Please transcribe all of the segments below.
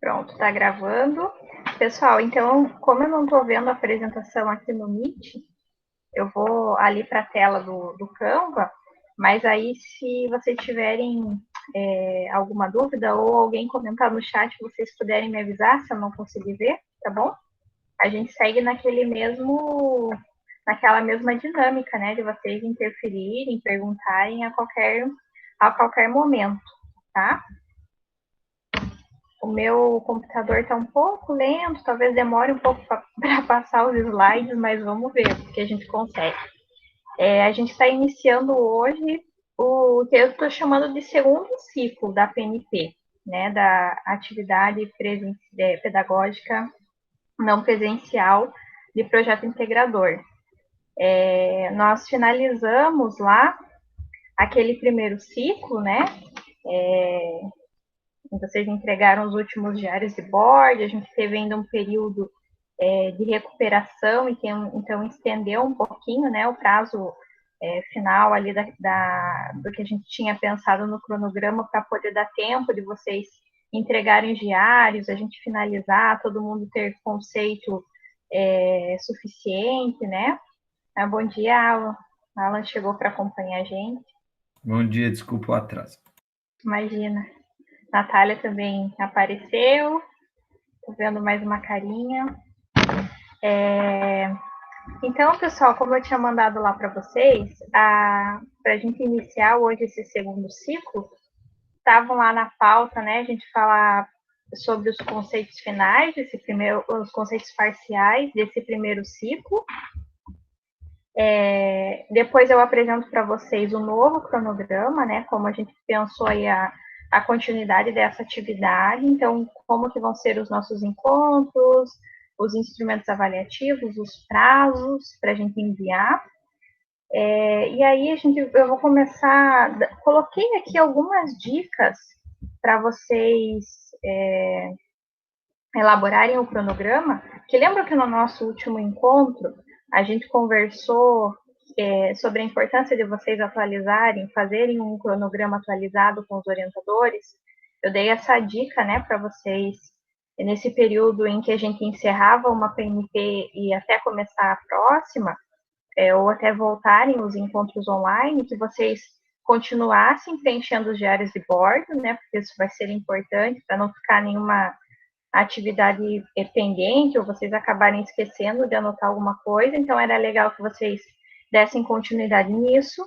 Pronto, tá gravando. Pessoal, então, como eu não estou vendo a apresentação aqui no Meet, eu vou ali para a tela do Canva, mas aí se vocês tiverem alguma dúvida ou alguém comentar no chat, vocês puderem me avisar se eu não conseguir ver, tá bom? A gente segue naquela mesma dinâmica, né, de vocês interferirem, perguntarem a qualquer momento, tá? O meu computador está um pouco lento, talvez demore um pouco para passar os slides, mas vamos ver o que a gente consegue. A gente está iniciando hoje o que eu estou chamando de segundo ciclo da PNP, né, da atividade pedagógica não presencial de projeto integrador. Nós finalizamos lá aquele primeiro ciclo, né? Vocês entregaram os últimos diários de bordo, a gente teve ainda um período de recuperação, e então estendeu um pouquinho, né, o prazo final ali do que a gente tinha pensado no cronograma, para poder dar tempo de vocês entregarem diários, a gente finalizar, todo mundo ter conceito suficiente, né? Bom dia, Alan. Alan chegou para acompanhar a gente. Bom dia, desculpa o atraso. Imagina. Natália também apareceu. Tô vendo mais uma carinha. Então, pessoal, como eu tinha mandado lá para vocês, para a gente iniciar hoje esse segundo ciclo, estavam lá na pauta, né, a gente falar sobre os conceitos finais os conceitos parciais desse primeiro ciclo. Depois eu apresento para vocês o novo cronograma, né, como a gente pensou aí a continuidade dessa atividade, então como que vão ser os nossos encontros, os instrumentos avaliativos, os prazos para a gente enviar. E aí eu vou começar, coloquei aqui algumas dicas para vocês elaborarem o cronograma, que lembra que no nosso último encontro a gente conversou sobre a importância de vocês atualizarem, fazerem um cronograma atualizado com os orientadores. Eu dei essa dica, né, para vocês nesse período em que a gente encerrava uma PNP e até começar a próxima, ou até voltarem os encontros online, que vocês continuassem preenchendo os diários de bordo, né, porque isso vai ser importante para não ficar nenhuma atividade pendente ou vocês acabarem esquecendo de anotar alguma coisa. Então, era legal que vocês dessem continuidade nisso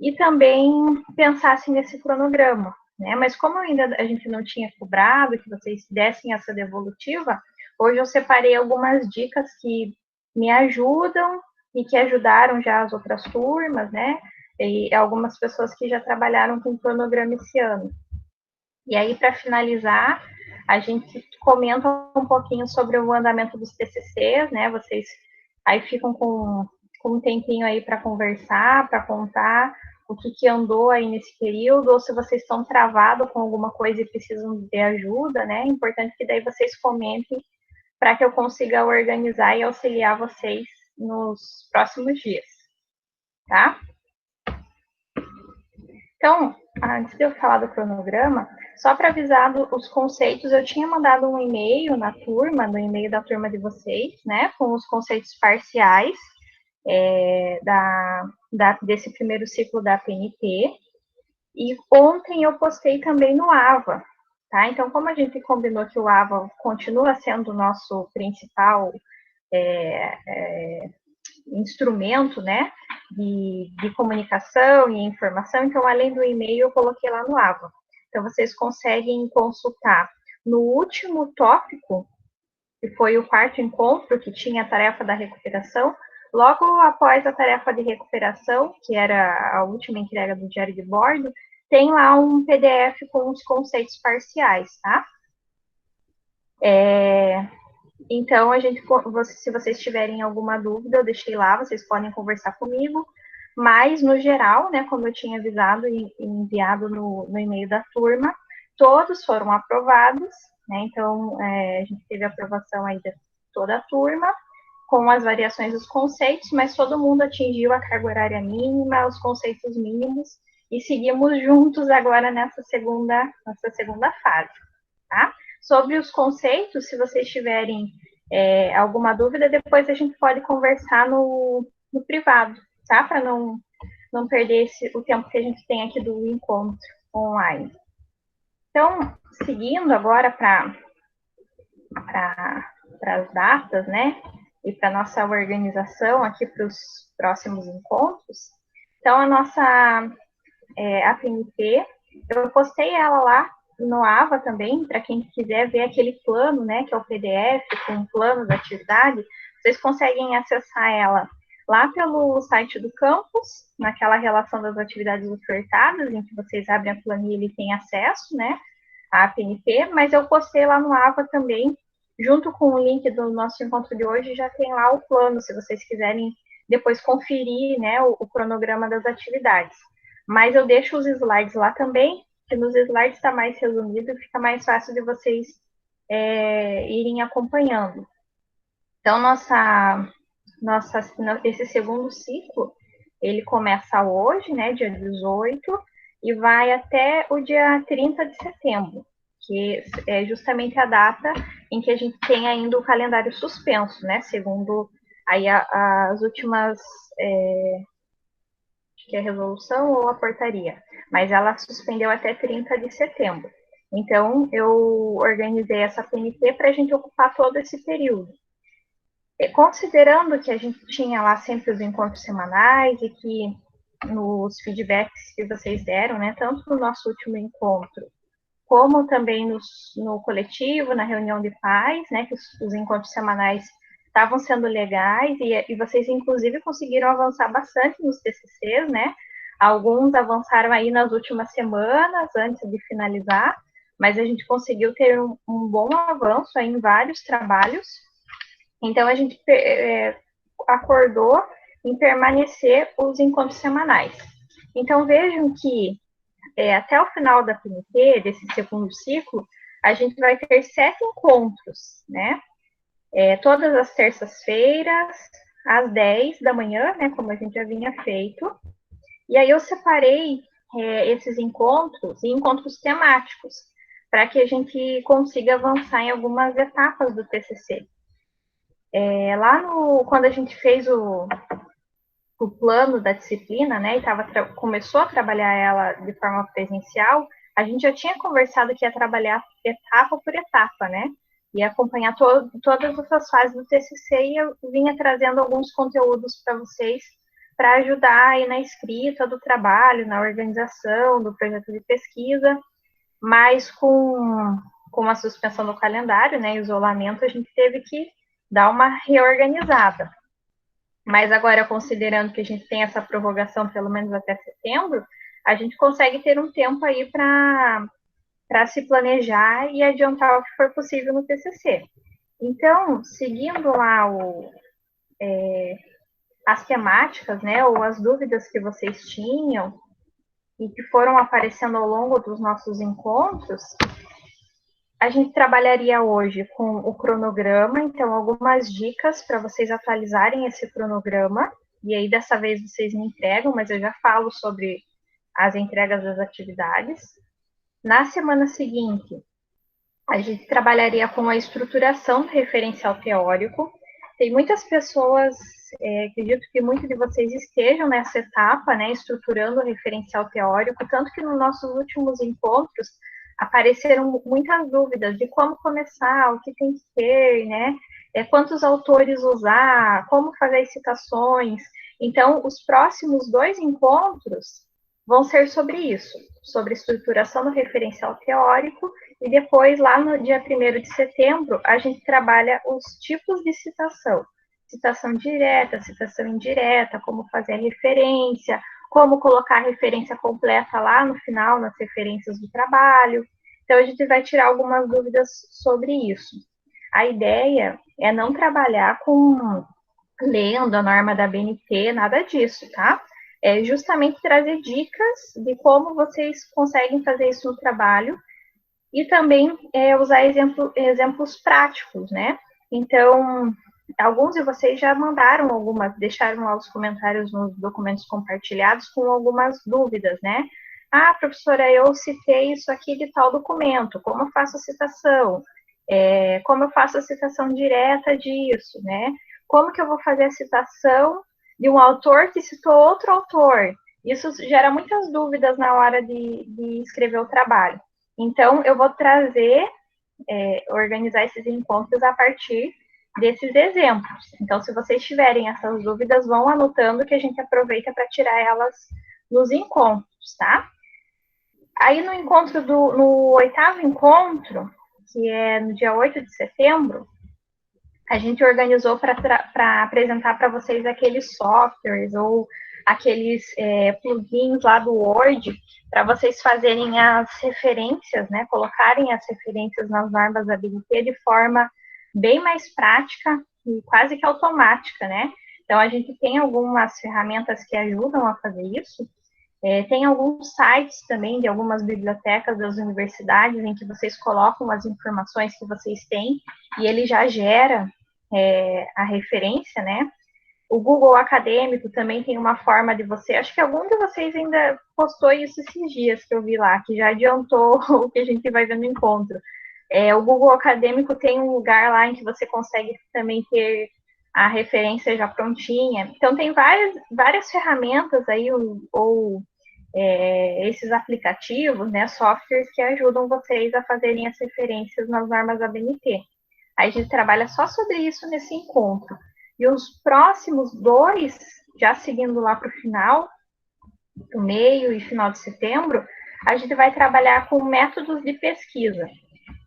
e também pensassem nesse cronograma, né? Mas como ainda a gente não tinha cobrado que vocês dessem essa devolutiva, hoje eu separei algumas dicas que me ajudam e que ajudaram já as outras turmas, né? E algumas pessoas que já trabalharam com cronograma esse ano. E aí, para finalizar, a gente comenta um pouquinho sobre o andamento dos TCCs, né? Vocês aí ficam com um tempinho aí para conversar, para contar o que andou aí nesse período, ou se vocês estão travados com alguma coisa e precisam de ajuda, né? É importante que daí vocês comentem para que eu consiga organizar e auxiliar vocês nos próximos dias, tá? Então, antes de eu falar do cronograma, só para avisar os conceitos, eu tinha mandado um e-mail na turma, no e-mail da turma de vocês, né, com os conceitos parciais desse primeiro ciclo da PNP. E ontem eu postei também no AVA, tá? Então, como a gente combinou que o AVA continua sendo o nosso principal instrumento, né, de comunicação e informação, então, além do e-mail, eu coloquei lá no AVA. Então, vocês conseguem consultar no último tópico, que foi o quarto encontro, que tinha a tarefa da recuperação, logo após a tarefa de recuperação, que era a última entrega do diário de bordo, tem lá um PDF com os conceitos parciais, tá? Então, se vocês tiverem alguma dúvida, eu deixei lá, vocês podem conversar comigo, mas, no geral, né, como eu tinha avisado e enviado no e-mail da turma, todos foram aprovados, né, então, a gente teve a aprovação aí de toda a turma, com as variações dos conceitos, mas todo mundo atingiu a carga horária mínima, os conceitos mínimos, e seguimos juntos agora nessa segunda fase, tá? Sobre os conceitos, se vocês tiverem alguma dúvida, depois a gente pode conversar no privado, tá? Para não perder o tempo que a gente tem aqui do encontro online. Então, seguindo agora para as datas, né? E para nossa organização aqui para os próximos encontros. Então, a nossa APNP, eu postei ela lá no AVA também, para quem quiser ver aquele plano, né, que é o PDF com plano da atividade, vocês conseguem acessar ela lá pelo site do campus, naquela relação das atividades ofertadas, em que vocês abrem a planilha e têm acesso, né, à APNP, mas eu postei lá no AVA também, junto com o link do nosso encontro de hoje, já tem lá o plano, se vocês quiserem depois conferir, né, o cronograma das atividades. Mas eu deixo os slides lá também, que nos slides está mais resumido e fica mais fácil de vocês irem acompanhando. Então, esse segundo ciclo, ele começa hoje, né, dia 18, e vai até o dia 30 de setembro, que é justamente a data em que a gente tem ainda o calendário suspenso, né, segundo aí as últimas... que é a resolução ou a portaria, mas ela suspendeu até 30 de setembro. Então, eu organizei essa PNP para a gente ocupar todo esse período. Considerando que a gente tinha lá sempre os encontros semanais e que nos feedbacks que vocês deram, né, tanto no nosso último encontro, como também no coletivo, na reunião de pais, né, que os encontros semanais estavam sendo legais e vocês, inclusive, conseguiram avançar bastante nos TCCs, né? Alguns avançaram aí nas últimas semanas, antes de finalizar, mas a gente conseguiu ter um bom avanço aí em vários trabalhos. Então, a gente acordou em permanecer os encontros semanais. Então, vejam que até o final da PNP, desse segundo ciclo, a gente vai ter 7 encontros, né? Todas as terças-feiras, às 10 da manhã, né? Como a gente já vinha feito. E aí eu separei esses encontros em encontros temáticos, para que a gente consiga avançar em algumas etapas do TCC. Quando a gente fez o plano da disciplina, né, e começou a trabalhar ela de forma presencial, a gente já tinha conversado que ia trabalhar etapa por etapa, né, e acompanhar todas essas fases do TCC, e eu vinha trazendo alguns conteúdos para vocês, para ajudar aí na escrita do trabalho, na organização do projeto de pesquisa, mas com a suspensão do calendário, né, isolamento, a gente teve que dar uma reorganizada. Mas agora, considerando que a gente tem essa prorrogação pelo menos até setembro, a gente consegue ter um tempo aí para se planejar e adiantar o que for possível no TCC. Então, seguindo lá as temáticas, né, ou as dúvidas que vocês tinham e que foram aparecendo ao longo dos nossos encontros, a gente trabalharia hoje com o cronograma, então algumas dicas para vocês atualizarem esse cronograma, e aí dessa vez vocês me entregam, mas eu já falo sobre as entregas das atividades. Na semana seguinte, a gente trabalharia com a estruturação do referencial teórico. Tem muitas pessoas, acredito que muitos de vocês estejam nessa etapa, né, estruturando o referencial teórico, tanto que nos nossos últimos encontros apareceram muitas dúvidas de como começar, o que tem que ter, né, quantos autores usar, como fazer as citações. Então, os próximos 2 encontros vão ser sobre isso, sobre estruturação do referencial teórico, e depois, lá no dia 1º de setembro, a gente trabalha os tipos de citação. Citação direta, citação indireta, como fazer a referência, como colocar a referência completa lá no final, nas referências do trabalho. Então, a gente vai tirar algumas dúvidas sobre isso. A ideia é não trabalhar lendo a norma da BNT, nada disso, tá? É justamente trazer dicas de como vocês conseguem fazer isso no trabalho e também usar exemplos práticos, né? Então, alguns de vocês já deixaram lá os comentários nos documentos compartilhados com algumas dúvidas, né? Ah, professora, eu citei isso aqui de tal documento, como eu faço a citação? Como eu faço a citação direta disso, né? Como que eu vou fazer a citação de um autor que citou outro autor? Isso gera muitas dúvidas na hora de escrever o trabalho. Então, eu vou trazer, organizar esses encontros a partir desses exemplos. Então, se vocês tiverem essas dúvidas, vão anotando que a gente aproveita para tirar elas nos encontros, tá? Aí no oitavo encontro, que é no dia 8 de setembro, a gente organizou para apresentar para vocês aqueles softwares ou aqueles plugins lá do Word para vocês fazerem as referências, né? Colocarem as referências nas normas da BNT de forma bem mais prática e quase que automática, né? Então, a gente tem algumas ferramentas que ajudam a fazer isso. Tem alguns sites também de algumas bibliotecas das universidades em que vocês colocam as informações que vocês têm e ele já gera a referência, né? O Google Acadêmico também tem uma forma de você, acho que algum de vocês ainda postou isso esses dias que eu vi lá, que já adiantou o que a gente vai ver no encontro. O Google Acadêmico tem um lugar lá em que você consegue também ter a referência já prontinha. Então, tem várias ferramentas aí, esses aplicativos, né, softwares que ajudam vocês a fazerem as referências nas normas da BNT. Aí a gente trabalha só sobre isso nesse encontro. E os próximos dois, já seguindo lá para o final, do meio e final de setembro, a gente vai trabalhar com métodos de pesquisa.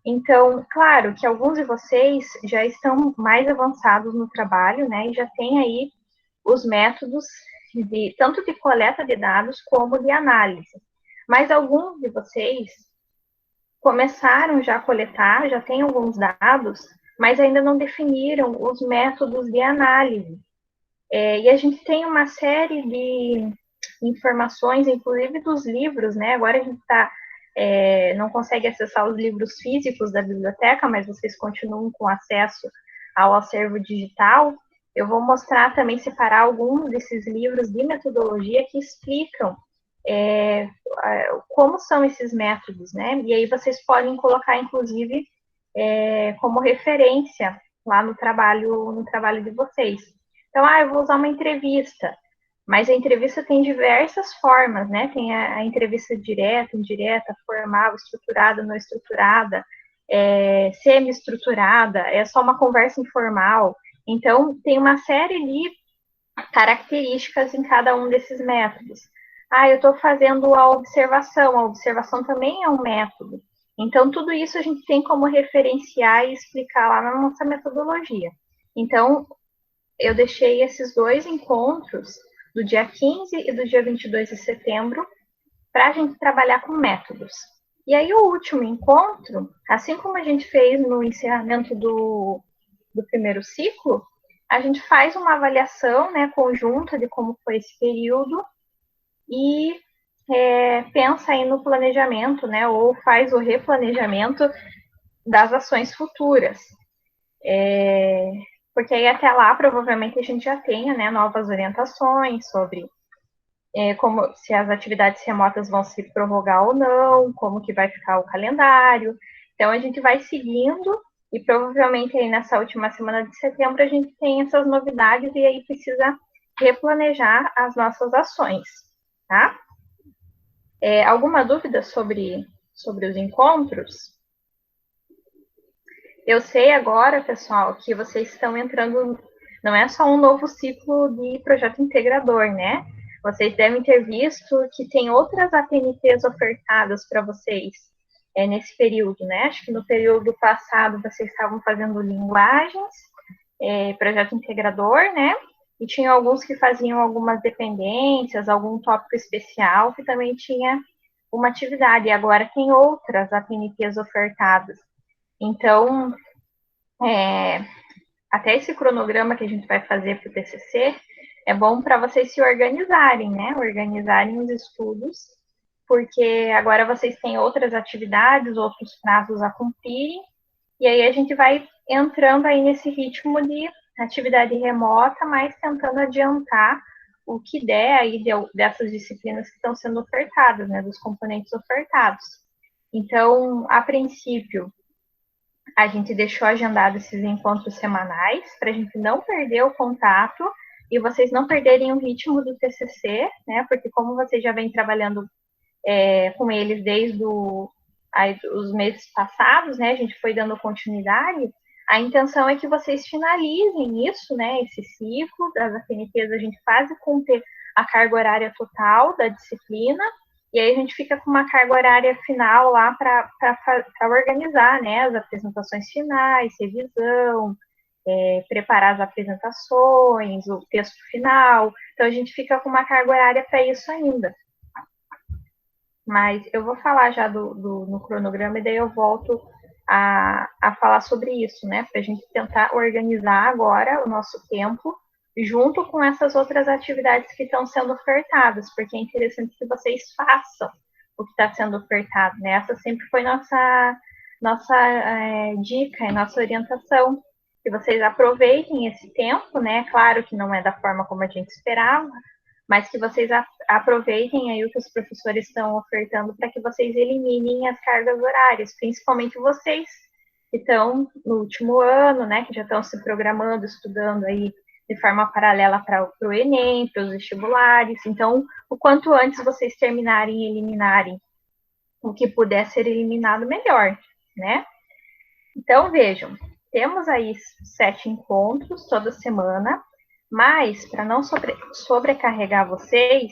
Então, claro que alguns de vocês já estão mais avançados no trabalho, né, e já tem aí os métodos tanto de coleta de dados como de análise. Mas alguns de vocês começaram já a coletar, já têm alguns dados, mas ainda não definiram os métodos de análise. E a gente tem uma série de informações, inclusive dos livros, né? Agora a gente não consegue acessar os livros físicos da biblioteca, mas vocês continuam com acesso ao acervo digital. Eu vou mostrar também, separar alguns desses livros de metodologia que explicam como são esses métodos, né? E aí vocês podem colocar, inclusive, como referência lá no trabalho de vocês. Então, eu vou usar uma entrevista, mas a entrevista tem diversas formas, né? Tem a entrevista direta, indireta, formal, estruturada, não estruturada, semi-estruturada, é só uma conversa informal. Então, tem uma série de características em cada um desses métodos. Eu estou fazendo a observação também é um método. Então, tudo isso a gente tem como referenciar e explicar lá na nossa metodologia. Então, eu deixei esses dois encontros, do dia 15 e do dia 22 de setembro, para a gente trabalhar com métodos. E aí, o último encontro, assim como a gente fez no encerramento do primeiro ciclo, a gente faz uma avaliação, né, conjunta de como foi esse período e pensa aí no planejamento, né, ou faz o replanejamento das ações futuras. Porque aí até lá, provavelmente, a gente já tenha, né, novas orientações sobre como se as atividades remotas vão se prorrogar ou não, como que vai ficar o calendário. Então, a gente vai seguindo e provavelmente aí nessa última semana de setembro a gente tem essas novidades e aí precisa replanejar as nossas ações, tá? Alguma dúvida sobre os encontros? Eu sei agora, pessoal, que vocês estão entrando, não é só um novo ciclo de projeto integrador, né? Vocês devem ter visto que tem outras APNTs ofertadas para vocês nesse período, né? Acho que no período passado vocês estavam fazendo linguagens, projeto integrador, né? E tinha alguns que faziam algumas dependências, algum tópico especial que também tinha uma atividade. E agora tem outras APNTs ofertadas. Então, até esse cronograma que a gente vai fazer para o TCC é bom para vocês se organizarem, né? Organizarem os estudos, porque agora vocês têm outras atividades, outros prazos a cumprirem, e aí a gente vai entrando aí nesse ritmo de atividade remota, mas tentando adiantar o que der aí dessas disciplinas que estão sendo ofertadas, né, dos componentes ofertados. Então, a princípio, a gente deixou agendado esses encontros semanais para a gente não perder o contato e vocês não perderem o ritmo do TCC, né? Porque como vocês já vêm trabalhando com eles desde os meses passados, né? A gente foi dando continuidade. A intenção é que vocês finalizem isso, né? Esse ciclo das APNTs a gente faz e cumprir a carga horária total da disciplina. E aí a gente fica com uma carga horária final lá para organizar, né, as apresentações finais, revisão, preparar as apresentações, o texto final. Então a gente fica com uma carga horária para isso ainda. Mas eu vou falar já no cronograma e daí eu volto a falar sobre isso, né, para a gente tentar organizar agora o nosso tempo junto com essas outras atividades que estão sendo ofertadas, porque é interessante que vocês façam o que está sendo ofertado, né? Essa sempre foi nossa dica e nossa orientação, que vocês aproveitem esse tempo, né? Claro que não é da forma como a gente esperava, mas que vocês aproveitem aí o que os professores estão ofertando para que vocês eliminem as cargas horárias, principalmente vocês que estão no último ano, né? Que já estão se programando, estudando aí de forma paralela para o Enem, para os vestibulares. Então, o quanto antes vocês terminarem e eliminarem o que puder ser eliminado, melhor, né? Então, vejam, temos aí 7 encontros toda semana, mas para não sobrecarregar vocês,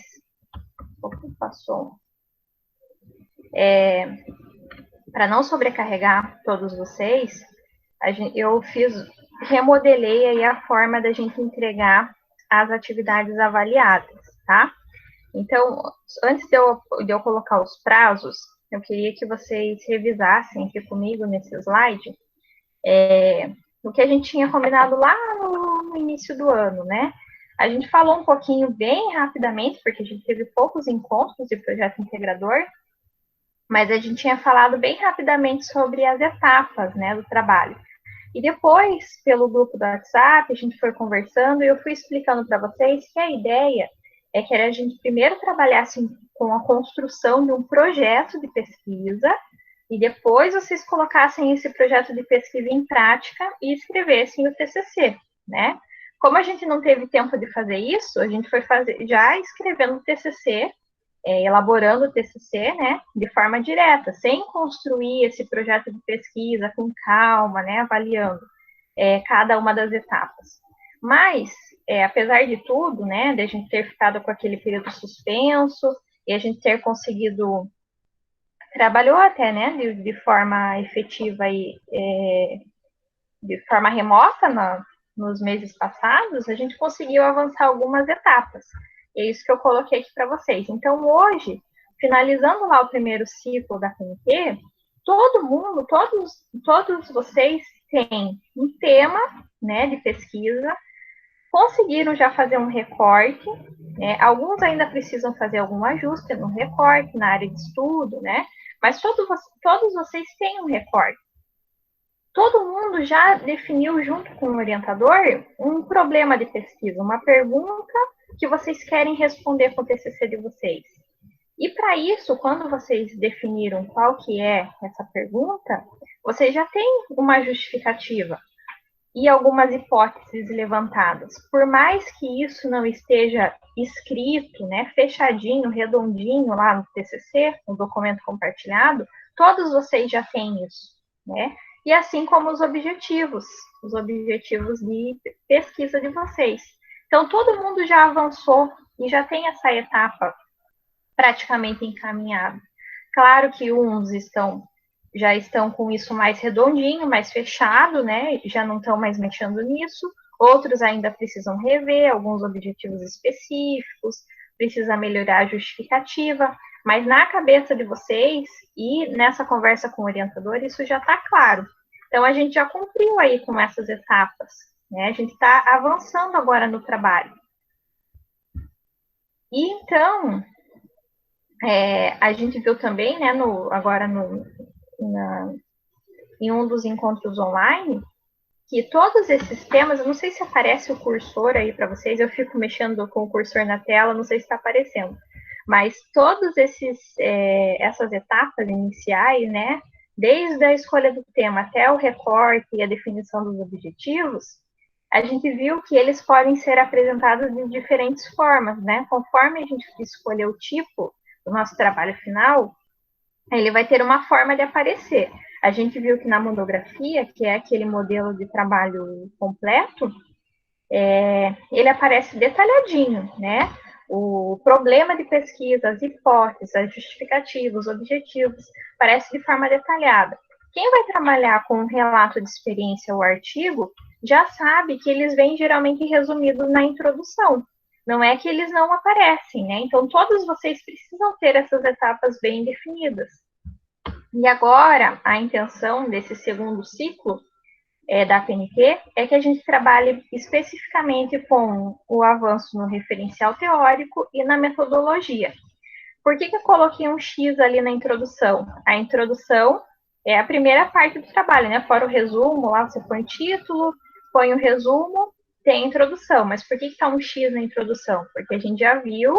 para não sobrecarregar todos vocês, eu remodelei aí a forma da gente entregar as atividades avaliadas, tá? Então, antes de eu colocar os prazos, eu queria que vocês revisassem aqui comigo nesse slide o que a gente tinha combinado lá no início do ano, né? A gente falou um pouquinho bem rapidamente, porque a gente teve poucos encontros de projeto integrador, mas a gente tinha falado bem rapidamente sobre as etapas, né, do trabalho. E depois, pelo grupo do WhatsApp, a gente foi conversando e eu fui explicando para vocês que a ideia é que a gente primeiro trabalhasse com a construção de um projeto de pesquisa e depois vocês colocassem esse projeto de pesquisa em prática e escrevessem o TCC, né? Como a gente não teve tempo de fazer isso, a gente foi já escrevendo o TCC, elaborando o TCC, né, de forma direta, sem construir esse projeto de pesquisa com calma, né, avaliando cada uma das etapas. Mas, apesar de tudo, né, de a gente ter ficado com aquele período suspenso e a gente ter conseguido, trabalhou até, né, de forma efetiva e de forma remota nos meses passados, a gente conseguiu avançar algumas etapas. E é isso que eu coloquei aqui para vocês. Então, hoje, finalizando lá o primeiro ciclo da PNT, todo mundo, todos vocês têm um tema, né, de pesquisa, conseguiram já fazer um recorte, né, alguns ainda precisam fazer algum ajuste no recorte, na área de estudo, né, mas todos vocês têm um recorte. Todo mundo já definiu, junto com o orientador, um problema de pesquisa, uma pergunta que vocês querem responder com o TCC de vocês. E para isso, quando vocês definiram qual que é essa pergunta, vocês já têm uma justificativa e algumas hipóteses levantadas. Por mais que isso não esteja escrito, né, fechadinho, redondinho lá no TCC, no documento compartilhado, todos vocês já têm isso, né? E assim como os objetivos de pesquisa de vocês. Então, todo mundo já avançou e já tem essa etapa praticamente encaminhada. Claro que uns já estão com isso mais redondinho, mais fechado, né? Já não estão mais mexendo nisso. Outros ainda precisam rever alguns objetivos específicos, precisa melhorar a justificativa, mas na cabeça de vocês e nessa conversa com o orientador, isso já está claro. Então, a gente já cumpriu aí com essas etapas, né? A gente está avançando agora no trabalho. E então, a gente viu também, né, em um dos encontros online, que todos esses temas, eu não sei se aparece o cursor aí para vocês, eu fico mexendo com o cursor na tela, não sei se está aparecendo, mas todos essas etapas iniciais, né, desde a escolha do tema até o recorte e a definição dos objetivos, a gente viu que eles podem ser apresentados de diferentes formas, né, conforme a gente escolher o tipo do nosso trabalho final, ele vai ter uma forma de aparecer. A gente viu que na monografia, que é aquele modelo de trabalho completo, ele aparece detalhadinho, né? O problema de pesquisa, as hipóteses, as justificativas, os objetivos, aparece de forma detalhada. Quem vai trabalhar com um relato de experiência ou artigo, já sabe que eles vêm geralmente resumidos na introdução. Não é que eles não aparecem, né? Então, todos vocês precisam ter essas etapas bem definidas. E agora, a intenção desse segundo ciclo da PNP é que a gente trabalhe especificamente com o avanço no referencial teórico e na metodologia. Por que eu coloquei um X ali na introdução? A introdução é a primeira parte do trabalho, né? Fora o resumo, lá você põe título, põe o resumo, tem a introdução. Mas por que está um X na introdução? Porque a gente já viu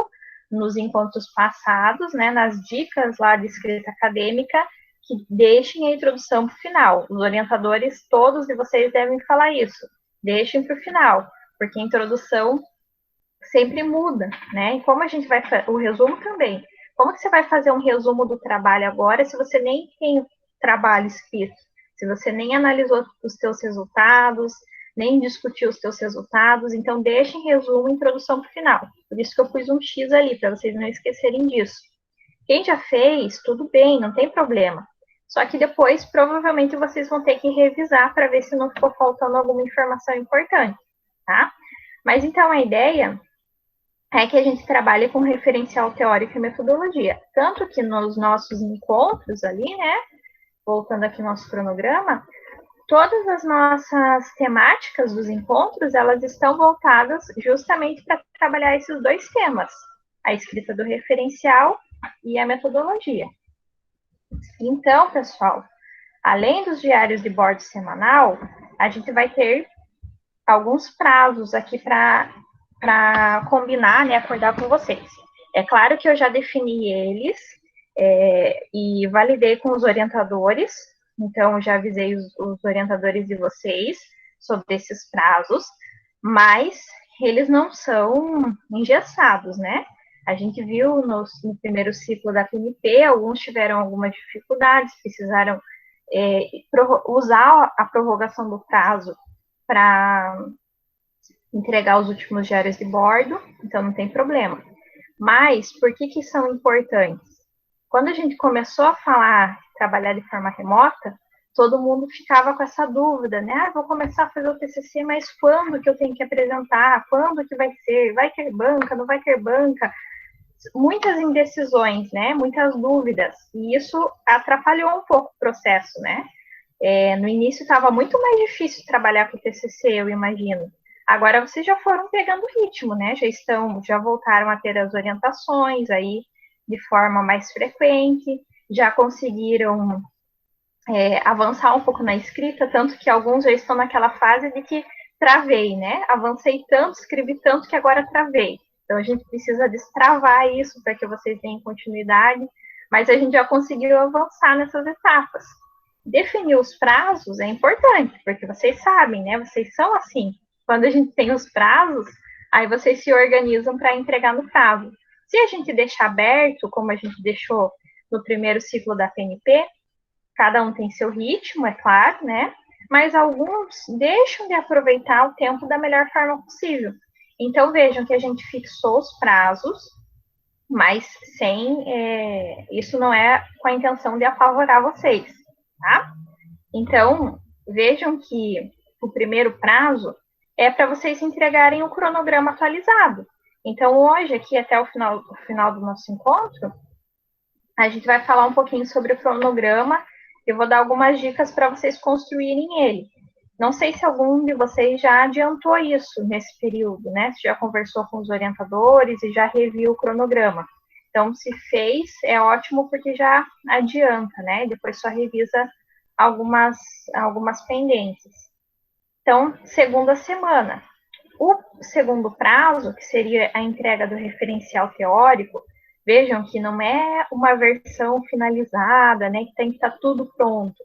nos encontros passados, né, nas dicas lá de escrita acadêmica, que deixem a introdução para o final. Os orientadores, todos de vocês devem falar isso. Deixem para o final, porque a introdução sempre muda, né? E como a gente vai fazer, o resumo também. Como que você vai fazer um resumo do trabalho agora se você nem tem trabalho escrito? Se você nem analisou os seus resultados, nem discutiu os seus resultados, então deixem resumo e introdução para o final. Por isso que eu pus um X ali, para vocês não esquecerem disso. Quem já fez, tudo bem, não tem problema. Só que depois, provavelmente, vocês vão ter que revisar para ver se não ficou faltando alguma informação importante, tá? Mas então a ideia é que a gente trabalhe com referencial teórico e metodologia. Tanto que nos nossos encontros ali, né? Voltando aqui no nosso cronograma, todas as nossas temáticas dos encontros, elas estão voltadas justamente para trabalhar esses dois temas, a escrita do referencial e a metodologia. Então, pessoal, além dos diários de bordo semanal, a gente vai ter alguns prazos aqui para combinar, né, acordar com vocês. É claro que eu já defini eles e validei com os orientadores, então já avisei os orientadores de vocês sobre esses prazos, mas eles não são engessados, né? A gente viu no primeiro ciclo da PNP, alguns tiveram algumas dificuldades, precisaram usar a prorrogação do prazo para entregar os últimos diários de bordo, então não tem problema. Mas por que são importantes? Quando a gente começou a falar, trabalhar de forma remota, todo mundo ficava com essa dúvida, né? Ah, vou começar a fazer o TCC, mas quando que eu tenho que apresentar? Quando que vai ser? Vai ter banca? Não vai ter banca? Muitas indecisões, né? Muitas dúvidas. E isso atrapalhou um pouco o processo, né? No início estava muito mais difícil trabalhar com o TCC, eu imagino. Agora vocês já foram pegando ritmo, né? Já voltaram a ter as orientações aí de forma mais frequente, já conseguiram avançar um pouco na escrita, tanto que alguns já estão naquela fase de que travei, né? Avancei tanto, escrevi tanto que agora travei. Então a gente precisa destravar isso para que vocês tenham continuidade, mas a gente já conseguiu avançar nessas etapas. Definir os prazos é importante, porque vocês sabem, né? Vocês são assim. Quando a gente tem os prazos, aí vocês se organizam para entregar no prazo. Se a gente deixar aberto, como a gente deixou no primeiro ciclo da PNP, cada um tem seu ritmo, é claro, né? Mas alguns deixam de aproveitar o tempo da melhor forma possível. Então, vejam que a gente fixou os prazos, mas isso não é com a intenção de apavorar vocês, tá? Então, vejam que o primeiro prazo é para vocês entregarem o cronograma atualizado. Então, hoje, aqui até o final do nosso encontro, a gente vai falar um pouquinho sobre o cronograma. Eu vou dar algumas dicas para vocês construírem ele. Não sei se algum de vocês já adiantou isso nesse período, né? Se já conversou com os orientadores e já reviu o cronograma. Então, se fez, é ótimo porque já adianta, né? E depois só revisa algumas pendências. Então, segunda semana. O segundo prazo, que seria a entrega do referencial teórico, vejam que não é uma versão finalizada, né, que tem que estar tudo pronto.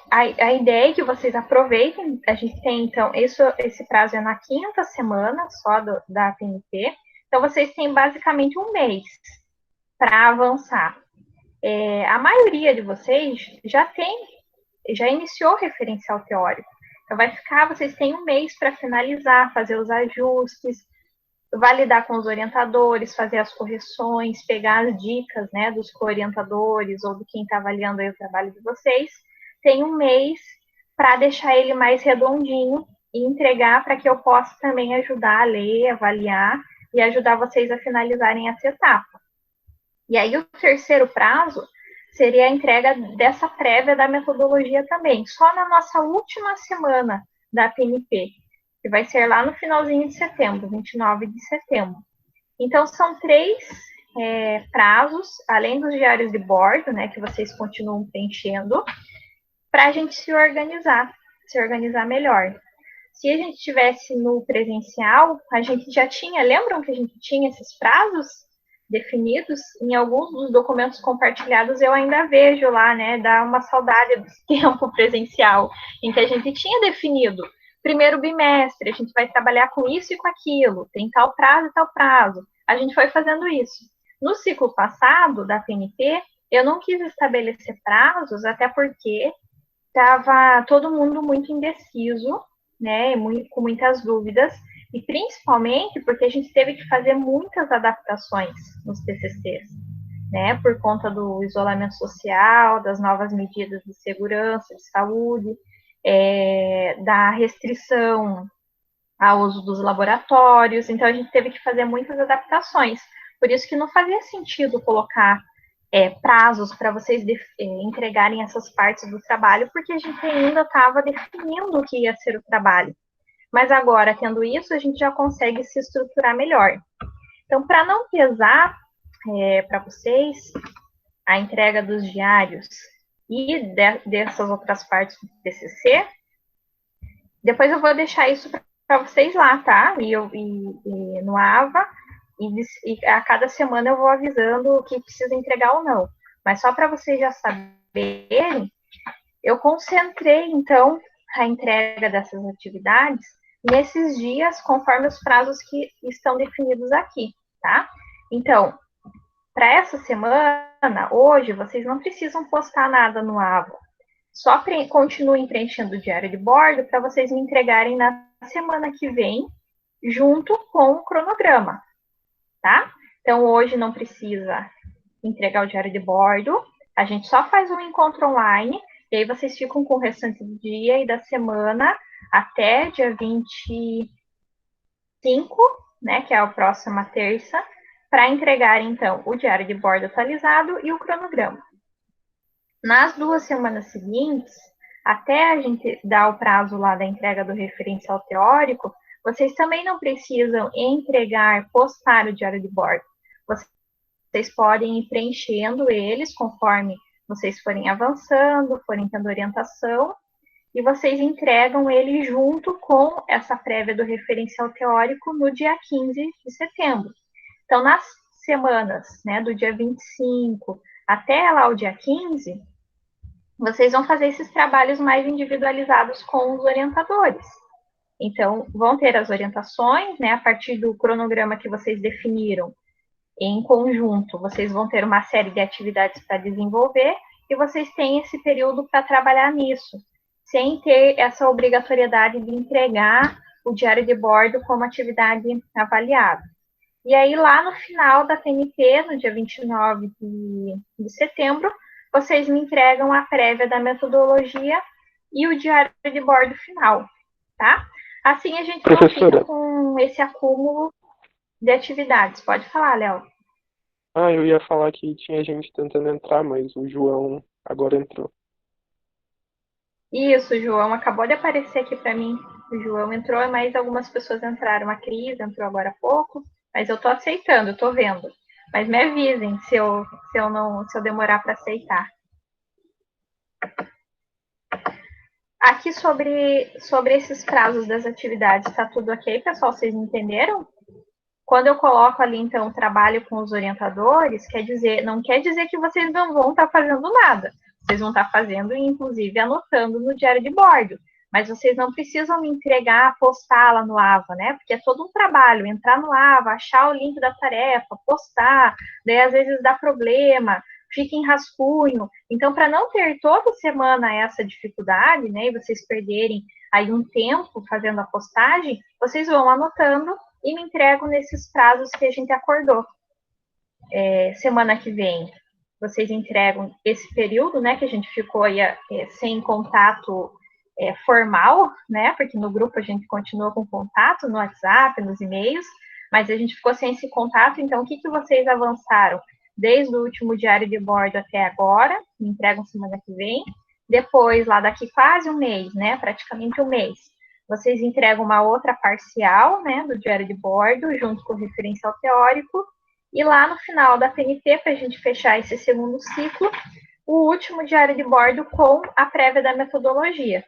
A ideia é que vocês aproveitem. A gente tem, então, esse prazo é na quinta semana só da PNP. Então, vocês têm basicamente um mês para avançar. A maioria de vocês já iniciou o referencial teórico. Então, vocês têm um mês para finalizar, fazer os ajustes, validar com os orientadores, fazer as correções, pegar as dicas, né, dos co-orientadores ou de quem está avaliando aí o trabalho de vocês. Tem um mês para deixar ele mais redondinho e entregar para que eu possa também ajudar a ler, avaliar e ajudar vocês a finalizarem essa etapa. E aí o terceiro prazo seria a entrega dessa prévia da metodologia também, só na nossa última semana da PNP, que vai ser lá no finalzinho de setembro, 29 de setembro. Então, são 3 prazos, além dos diários de bordo, né, que vocês continuam preenchendo, para a gente se organizar melhor. Se a gente tivesse no presencial, a gente já tinha, lembram que a gente tinha esses prazos definidos? Em alguns dos documentos compartilhados eu ainda vejo lá, né, dá uma saudade do tempo presencial, em que a gente tinha definido, primeiro bimestre, a gente vai trabalhar com isso e com aquilo, tem tal prazo e tal prazo. A gente foi fazendo isso. No ciclo passado, da PNP, eu não quis estabelecer prazos, até porque estava todo mundo muito indeciso, né, com muitas dúvidas, e principalmente porque a gente teve que fazer muitas adaptações nos TCCs, né, por conta do isolamento social, das novas medidas de segurança, de saúde, da restrição ao uso dos laboratórios, então a gente teve que fazer muitas adaptações, por isso que não fazia sentido colocar prazos para vocês entregarem essas partes do trabalho, porque a gente ainda estava definindo o que ia ser o trabalho. Mas agora, tendo isso, a gente já consegue se estruturar melhor. Então, para não pesar para vocês a entrega dos diários e dessas outras partes do TCC, depois eu vou deixar isso para vocês lá, tá? E no AVA, e a cada semana eu vou avisando o que precisa entregar ou não. Mas só para vocês já saberem, eu concentrei, então, a entrega dessas atividades nesses dias, conforme os prazos que estão definidos aqui, tá? Então, para essa semana, hoje, vocês não precisam postar nada no AVA. Só continuem preenchendo o diário de bordo para vocês me entregarem na semana que vem, junto com o cronograma, tá? Então, hoje não precisa entregar o diário de bordo, a gente só faz um encontro online, e aí vocês ficam com o restante do dia e da semana até dia 25, né, que é a próxima terça, para entregar, então, o diário de bordo atualizado e o cronograma. Nas 2 semanas seguintes, até a gente dar o prazo lá da entrega do referencial teórico, vocês também não precisam postar o diário de bordo. Vocês podem ir preenchendo eles conforme vocês forem avançando, forem tendo orientação, e vocês entregam ele junto com essa prévia do referencial teórico no dia 15 de setembro. Então, nas semanas, né, do dia 25 até lá o dia 15, vocês vão fazer esses trabalhos mais individualizados com os orientadores. Então, vão ter as orientações, né, a partir do cronograma que vocês definiram em conjunto, vocês vão ter uma série de atividades para desenvolver e vocês têm esse período para trabalhar nisso, sem ter essa obrigatoriedade de entregar o diário de bordo como atividade avaliada. E aí, lá no final da TNP, no dia 29 de setembro, vocês me entregam a prévia da metodologia e o diário de bordo final, tá? Assim a gente não fica com esse acúmulo de atividades. Pode falar, Léo. Eu ia falar que tinha gente tentando entrar, mas o João agora entrou. Isso, o João acabou de aparecer aqui para mim. O João entrou, mas algumas pessoas entraram. A Cris entrou agora há pouco, mas eu tô aceitando, eu tô vendo. Mas me avisem se eu demorar para aceitar. aqui sobre esses prazos das atividades, está tudo ok, pessoal? Vocês entenderam? Quando eu coloco ali, então, trabalho com os orientadores, não quer dizer que vocês não vão estar fazendo nada. Vocês vão estar fazendo, inclusive, anotando no diário de bordo. Mas vocês não precisam me entregar, postar lá no AVA, né? Porque é todo um trabalho, entrar no AVA, achar o link da tarefa, postar, daí às vezes dá problema, fica em rascunho. Então, para não ter toda semana essa dificuldade, né, e vocês perderem aí um tempo fazendo a postagem, vocês vão anotando e me entregam nesses prazos que a gente acordou. Semana que vem, vocês entregam esse período, né, que a gente ficou aí, sem contato formal, né, porque no grupo a gente continua com contato, no WhatsApp, nos e-mails, mas a gente ficou sem esse contato, então o que vocês avançaram? Desde o último diário de bordo até agora, me entregam semana que vem, depois, lá daqui quase um mês, né, praticamente um mês, vocês entregam uma outra parcial, né, do diário de bordo, junto com o referencial teórico, e lá no final da PNT, para a gente fechar esse segundo ciclo, o último diário de bordo com a prévia da metodologia.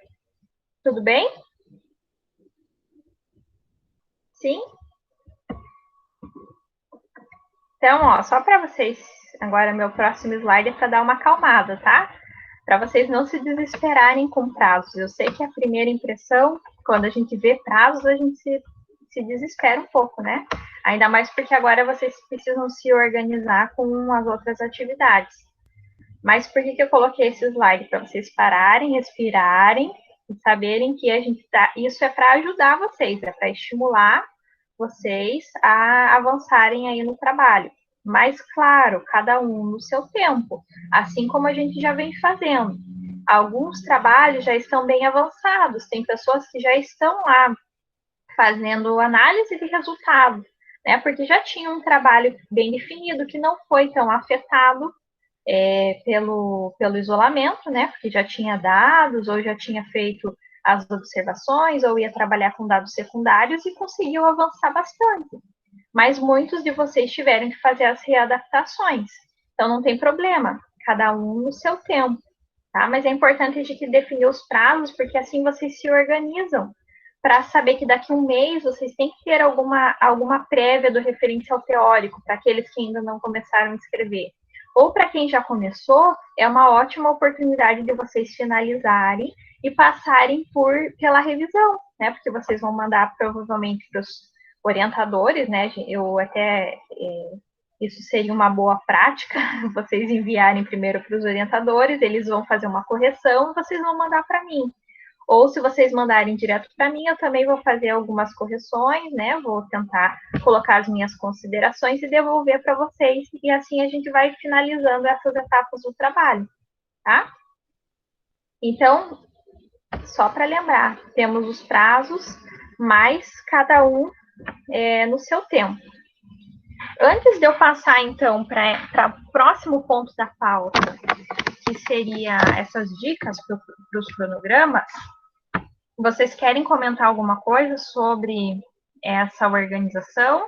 Tudo bem? Sim? Então, ó, só para vocês, agora meu próximo slide é para dar uma acalmada, tá? Para vocês não se desesperarem com prazos. Eu sei que a primeira impressão, quando a gente vê prazos, a gente se desespera um pouco, né? Ainda mais porque agora vocês precisam se organizar com as outras atividades. Mas por que eu coloquei esse slide? Para vocês pararem, respirarem e saberem que a gente isso é para ajudar vocês, é para estimular vocês a avançarem aí no trabalho. Mas, claro, cada um no seu tempo, assim como a gente já vem fazendo. Alguns trabalhos já estão bem avançados, tem pessoas que já estão lá fazendo análise de resultado, né? Porque já tinha um trabalho bem definido que não foi tão afetado pelo isolamento, né? Porque já tinha dados, ou já tinha feito as observações, ou ia trabalhar com dados secundários e conseguiu avançar bastante. Mas muitos de vocês tiveram que fazer as readaptações. Então, não tem problema, cada um no seu tempo, tá? Mas é importante a gente definir os prazos, porque assim vocês se organizam para saber que daqui a um mês vocês têm que ter alguma prévia do referencial teórico, para aqueles que ainda não começaram a escrever. Ou para quem já começou, é uma ótima oportunidade de vocês finalizarem e passarem pela revisão, né? Porque vocês vão mandar provavelmente para os orientadores, né? Isso seria uma boa prática, vocês enviarem primeiro para os orientadores, eles vão fazer uma correção, vocês vão mandar para mim. Ou se vocês mandarem direto para mim, eu também vou fazer algumas correções, né? Vou tentar colocar as minhas considerações e devolver para vocês. E assim a gente vai finalizando essas etapas do trabalho, tá? Então, só para lembrar, temos os prazos, mas cada um no seu tempo. Antes de eu passar, então, para o próximo ponto da pauta, que seria essas dicas para os cronogramas, vocês querem comentar alguma coisa sobre essa organização?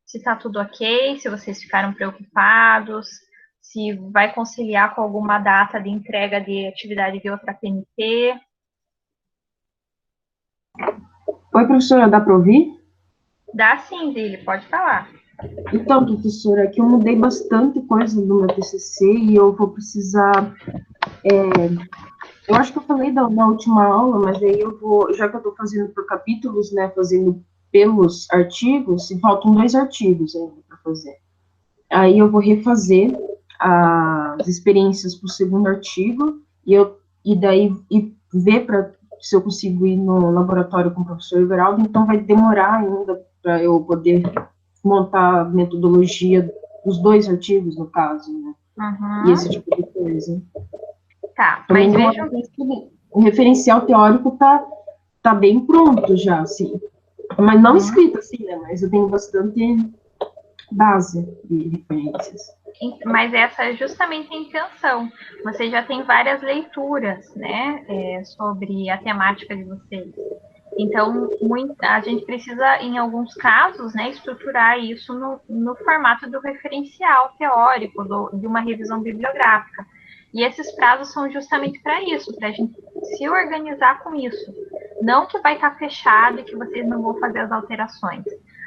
Se está tudo ok, se vocês ficaram preocupados, se vai conciliar com alguma data de entrega de atividade de outra PNT? Oi, professora, dá para ouvir? Dá sim, Zili, pode falar. Então, professora, aqui eu mudei bastante coisa do meu TCC e eu vou precisar... eu acho que eu falei na última aula, mas aí eu vou, já que eu estou fazendo por capítulos, né, fazendo pelos artigos, e faltam 2 artigos ainda para fazer. Aí eu vou refazer as experiências para o segundo artigo e daí ver se eu consigo ir no laboratório com o professor Everaldo, então vai demorar ainda para eu poder montar a metodologia dos 2 artigos, no caso, né? Uhum. E esse tipo de coisa. Tá, também mas veja... O referencial teórico tá bem pronto já, assim. Mas não escrito, assim, né? Mas eu tenho bastante base de referências. Mas essa é justamente a intenção. Você já tem várias leituras, né, sobre a temática de vocês. Então, a gente precisa, em alguns casos, né, estruturar isso no formato do referencial teórico, de uma revisão bibliográfica. E esses prazos são justamente para isso, para a gente se organizar com isso. Não que vai estar fechado e que vocês não vão fazer as alterações.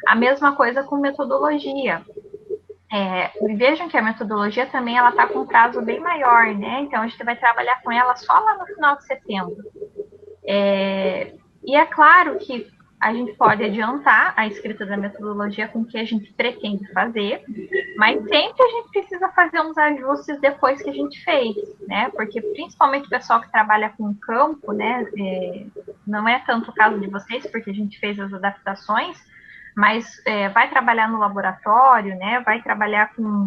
A mesma coisa com metodologia. Vejam que a metodologia também ela está com um prazo bem maior, né? Então, a gente vai trabalhar com ela só lá no final de setembro. E é claro que a gente pode adiantar a escrita da metodologia com o que a gente pretende fazer, mas sempre a gente precisa fazer uns ajustes depois que a gente fez, né? Porque principalmente o pessoal que trabalha com campo, né? Não é tanto o caso de vocês, porque a gente fez as adaptações, mas vai trabalhar no laboratório, né? Vai trabalhar com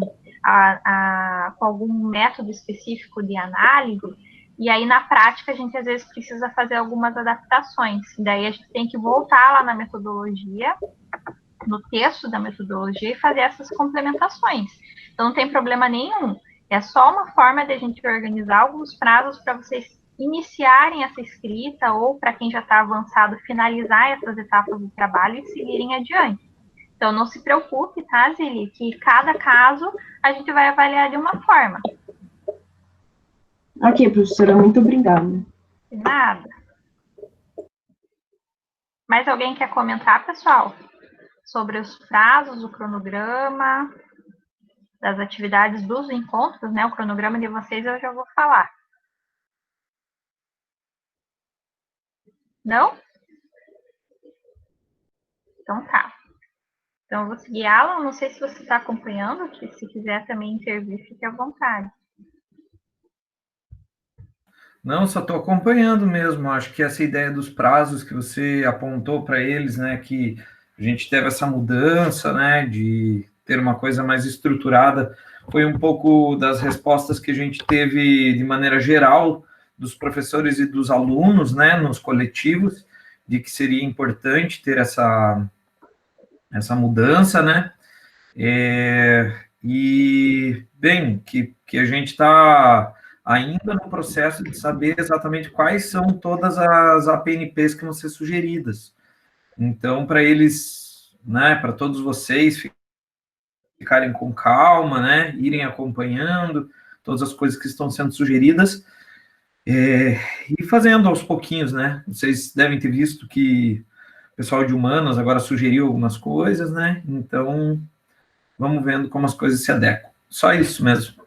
algum método específico de análise. E aí, na prática, a gente às vezes precisa fazer algumas adaptações. Daí a gente tem que voltar lá na metodologia, no texto da metodologia, e fazer essas complementações. Então, não tem problema nenhum. É só uma forma de a gente organizar alguns prazos para vocês iniciarem essa escrita, ou para quem já está avançado, finalizar essas etapas do trabalho e seguirem adiante. Então, não se preocupe, tá, Zili? Que cada caso a gente vai avaliar de uma forma. Ok, professora, muito obrigada. De nada. Mais alguém quer comentar, pessoal? Sobre os prazos, o cronograma, das atividades dos encontros, né? O cronograma de vocês eu já vou falar. Não? Então tá. Então eu vou seguir a aula. Não sei se você está acompanhando, que se quiser também intervir, fique à vontade. Não, só estou acompanhando mesmo. Acho que essa ideia dos prazos que você apontou para eles, né, que a gente teve essa mudança, né, de ter uma coisa mais estruturada, foi um pouco das respostas que a gente teve de maneira geral dos professores e dos alunos, né, nos coletivos, de que seria importante ter essa mudança, né? E, bem, que a gente está ainda no processo de saber exatamente quais são todas as APNPs que vão ser sugeridas. Então, para eles, né, para todos vocês ficarem com calma, né, irem acompanhando todas as coisas que estão sendo sugeridas, e fazendo aos pouquinhos, né? Vocês devem ter visto que o pessoal de humanas agora sugeriu algumas coisas, né? Então, vamos vendo como as coisas se adequam. Só isso mesmo.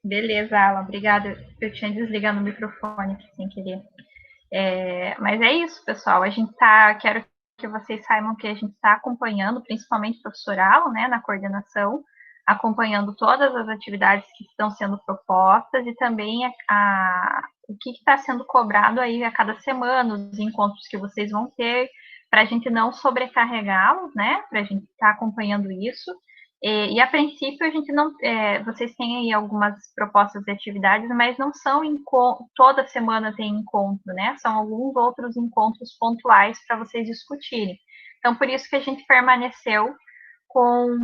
Beleza, Alan, obrigada. Eu tinha desligado o microfone aqui sem querer. Mas é isso, pessoal. Quero que vocês saibam que a gente está acompanhando, principalmente o professor Alan, né, na coordenação, acompanhando todas as atividades que estão sendo propostas e também o que está sendo cobrado aí a cada semana, os encontros que vocês vão ter, para a gente não sobrecarregá-los, né, para a gente estar acompanhando isso. E a princípio, a gente não. Vocês têm aí algumas propostas de atividades, mas não são toda semana tem encontro, né? São alguns outros encontros pontuais para vocês discutirem. Então, por isso que a gente permaneceu com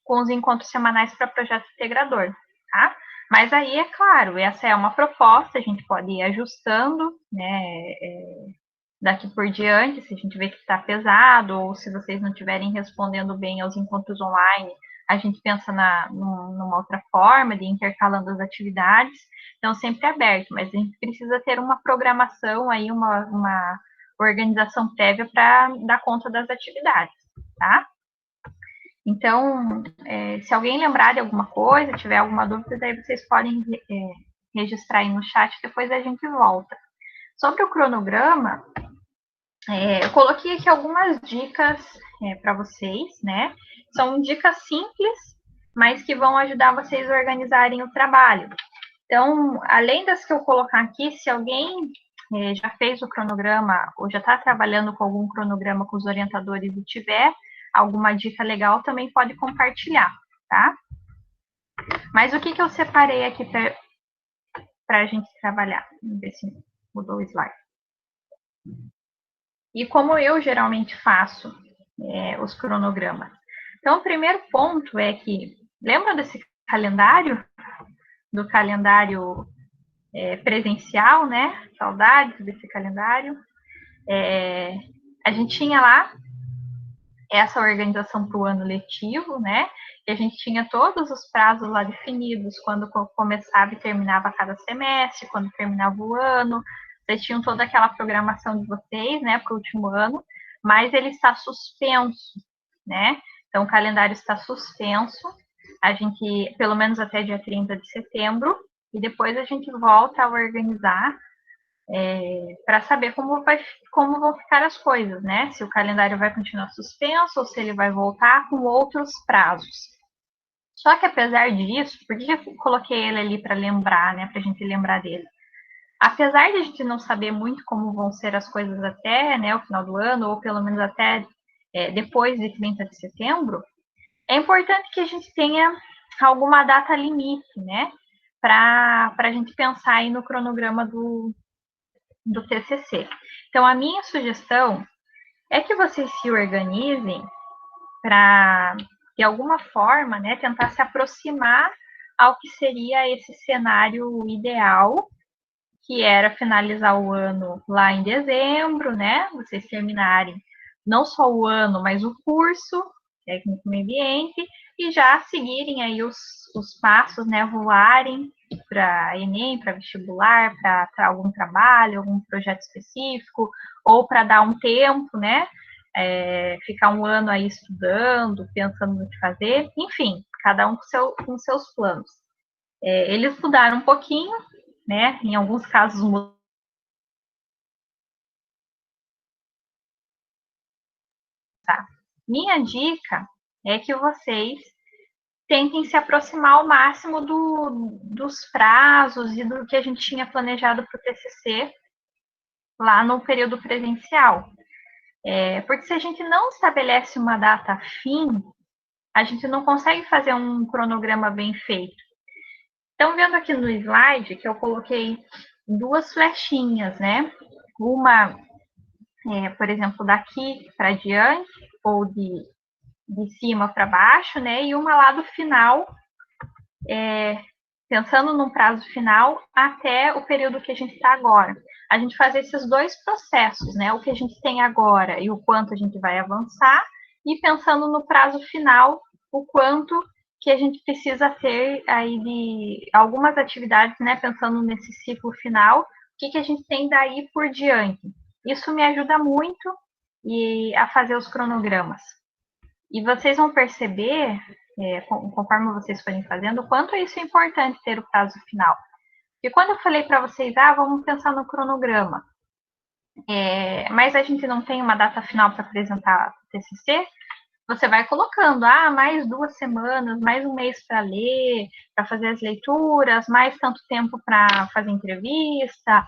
os encontros semanais para projeto integrador, tá? Mas aí, é claro, essa é uma proposta, a gente pode ir ajustando, né? Daqui por diante, se a gente vê que está pesado, ou se vocês não estiverem respondendo bem aos encontros online, a gente pensa numa outra forma de intercalando as atividades. Então, sempre aberto, mas a gente precisa ter uma programação aí, uma organização prévia para dar conta das atividades, tá? Então, se alguém lembrar de alguma coisa, tiver alguma dúvida, daí vocês podem registrar aí no chat, depois a gente volta. Sobre o cronograma, eu coloquei aqui algumas dicas para vocês, né? São dicas simples, mas que vão ajudar vocês a organizarem o trabalho. Então, além das que eu colocar aqui, se alguém já fez o cronograma ou já está trabalhando com algum cronograma com os orientadores e tiver alguma dica legal, também pode compartilhar, tá? Mas o que eu separei aqui para a gente trabalhar? Vamos ver se mudou o slide. E como eu geralmente faço os cronogramas. Então, o primeiro ponto é que, lembra desse calendário? Do calendário presencial, né? Saudades desse calendário. A gente tinha lá essa organização para o ano letivo, né? E a gente tinha todos os prazos lá definidos, quando começava e terminava cada semestre, quando terminava o ano. Vocês tinham toda aquela programação de vocês, né, para o último ano, mas ele está suspenso, né? Então, o calendário está suspenso, a gente, pelo menos até dia 30 de setembro, e depois a gente volta a organizar para saber como vão ficar as coisas, né? Se o calendário vai continuar suspenso ou se ele vai voltar com outros prazos. Só que apesar disso, por que eu coloquei ele ali para lembrar, né? Para a gente lembrar dele. Apesar de a gente não saber muito como vão ser as coisas até, né, o final do ano, ou pelo menos até depois de 30 de setembro, é importante que a gente tenha alguma data limite, né? Para a gente pensar aí no cronograma do TCC. Então, a minha sugestão é que vocês se organizem para, de alguma forma, né, tentar se aproximar ao que seria esse cenário ideal, que era finalizar o ano lá em dezembro, né? Vocês terminarem não só o ano, mas o curso técnico meio ambiente, e já seguirem aí os passos, né? Voarem para Enem, para vestibular, para algum trabalho, algum projeto específico, ou para dar um tempo, né? Ficar um ano aí estudando, pensando no que fazer, enfim, cada um com seus planos. Eles mudaram um pouquinho, né? Em alguns casos mudaram. Minha dica é que vocês tentem se aproximar ao máximo dos prazos e do que a gente tinha planejado para o TCC lá no período presencial. Porque se a gente não estabelece uma data fim, a gente não consegue fazer um cronograma bem feito. Então, vendo aqui no slide que eu coloquei duas flechinhas, né? Uma, por exemplo, daqui para diante, ou de cima para baixo, né? E uma lá do final, pensando no prazo final até o período que a gente está agora. A gente faz esses dois processos, né? O que a gente tem agora e o quanto a gente vai avançar, e pensando no prazo final, o quanto que a gente precisa ter aí de algumas atividades, né? Pensando nesse ciclo final, o que a gente tem daí por diante. Isso me ajuda muito a fazer os cronogramas. E vocês vão perceber, conforme vocês forem fazendo, o quanto isso é importante ter o prazo final. E quando eu falei para vocês, vamos pensar no cronograma, mas a gente não tem uma data final para apresentar o TCC, você vai colocando, mais 2 semanas, mais um mês para ler, para fazer as leituras, mais tanto tempo para fazer entrevista,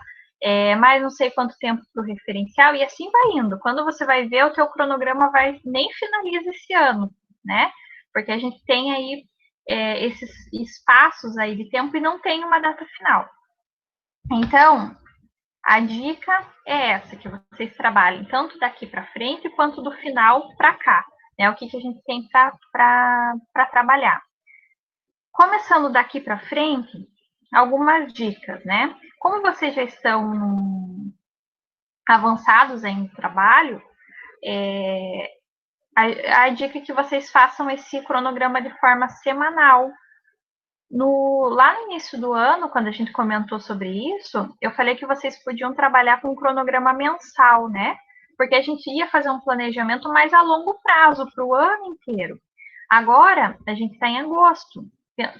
mais não sei quanto tempo para o referencial, e assim vai indo. Quando você vai ver, o teu cronograma nem finaliza esse ano, né? Porque a gente tem aí esses espaços aí de tempo e não tem uma data final. Então, a dica é essa, que vocês trabalhem tanto daqui para frente quanto do final para cá, né? O que a gente tem para trabalhar. Começando daqui para frente, algumas dicas, né? Como vocês já estão avançados em trabalho, a dica é que vocês façam esse cronograma de forma semanal. Lá no início do ano, quando a gente comentou sobre isso, eu falei que vocês podiam trabalhar com um cronograma mensal, né? Porque a gente ia fazer um planejamento mais a longo prazo, para o ano inteiro. Agora, a gente está em agosto.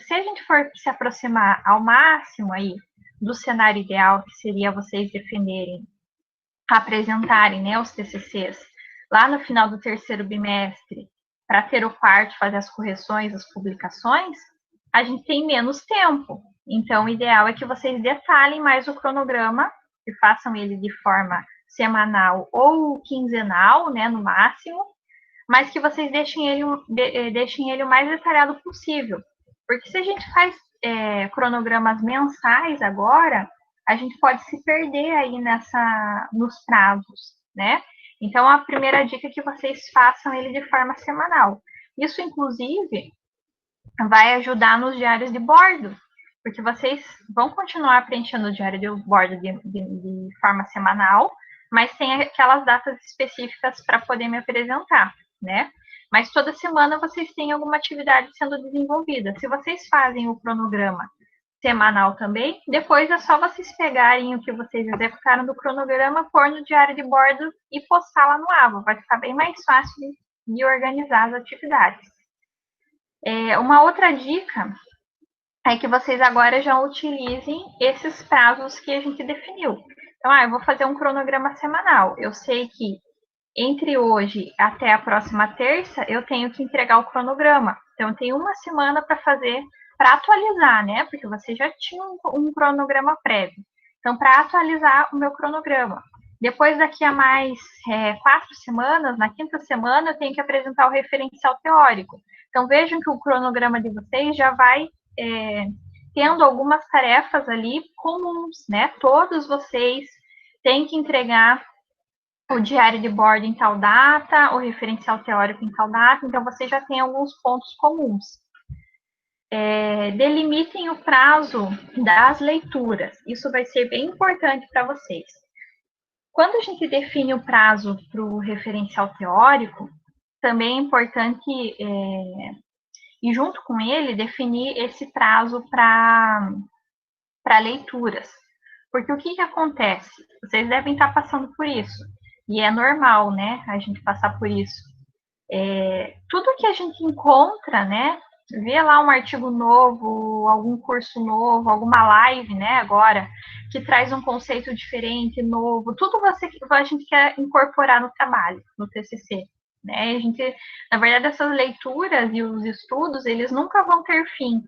Se a gente for se aproximar ao máximo aí do cenário ideal, que seria vocês defenderem, apresentarem, né, os TCCs lá no final do terceiro bimestre, para ter o quarto, fazer as correções, as publicações, a gente tem menos tempo. Então, o ideal é que vocês detalhem mais o cronograma, que façam ele de forma semanal ou quinzenal, né, no máximo, mas que vocês deixem ele o mais detalhado possível. Porque se a gente faz cronogramas mensais agora, a gente pode se perder aí nos prazos, né? Então, a primeira dica é que vocês façam ele de forma semanal. Isso, inclusive, vai ajudar nos diários de bordo, porque vocês vão continuar preenchendo o diário de bordo de forma semanal, mas tem aquelas datas específicas para poder me apresentar. né? Mas toda semana vocês têm alguma atividade sendo desenvolvida. Se vocês fazem o cronograma semanal também, depois é só vocês pegarem o que vocês executaram do cronograma, pôr no diário de bordo e postar lá no Ava. Vai ficar bem mais fácil de organizar as atividades. Uma outra dica é que vocês agora já utilizem esses prazos que a gente definiu. Então, eu vou fazer um cronograma semanal. Eu sei que entre hoje até a próxima terça, eu tenho que entregar o cronograma. Então, eu tenho uma semana para fazer, para atualizar, né? Porque você já tinha um cronograma prévio. Então, para atualizar o meu cronograma. Depois, daqui a mais 4 semanas, na quinta semana, eu tenho que apresentar o referencial teórico. Então, vejam que o cronograma de vocês já vai tendo algumas tarefas ali comuns, né? Todos vocês têm que entregar o diário de bordo em tal data, o referencial teórico em tal data, então você já tem alguns pontos comuns. Delimitem o prazo das leituras, isso vai ser bem importante para vocês. Quando a gente define o prazo para o referencial teórico, também é importante, e junto com ele, definir esse prazo para leituras. Porque o que acontece? Vocês devem estar passando por isso. E é normal, né, a gente passar por isso. Tudo que a gente encontra, né, vê lá um artigo novo, algum curso novo, alguma live, né, agora, que traz um conceito diferente, novo, tudo a gente quer incorporar no trabalho, no TCC. Né? Na verdade, essas leituras e os estudos, eles nunca vão ter fim.